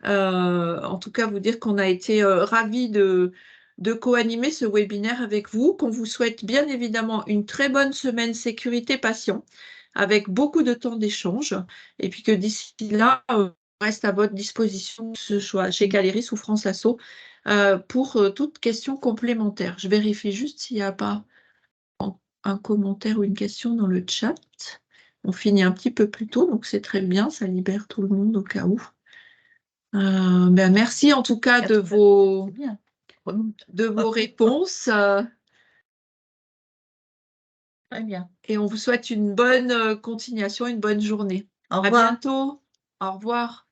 En tout cas, vous dire qu'on a été ravis de co-animer ce webinaire avec vous, qu'on vous souhaite bien évidemment une très bonne semaine sécurité patient, avec beaucoup de temps d'échange, et puis que d'ici là, on reste à votre disposition, que ce soit chez Caliris ou France Asso, pour toute question complémentaire. Je vérifie juste s'il n'y a pas un commentaire ou une question dans le chat. On finit un petit peu plus tôt, donc c'est très bien, ça libère tout le monde au cas où. Merci en tout cas de vos réponses. Très bien. Et on vous souhaite une bonne continuation, une bonne journée. Au revoir. À bientôt. Au revoir.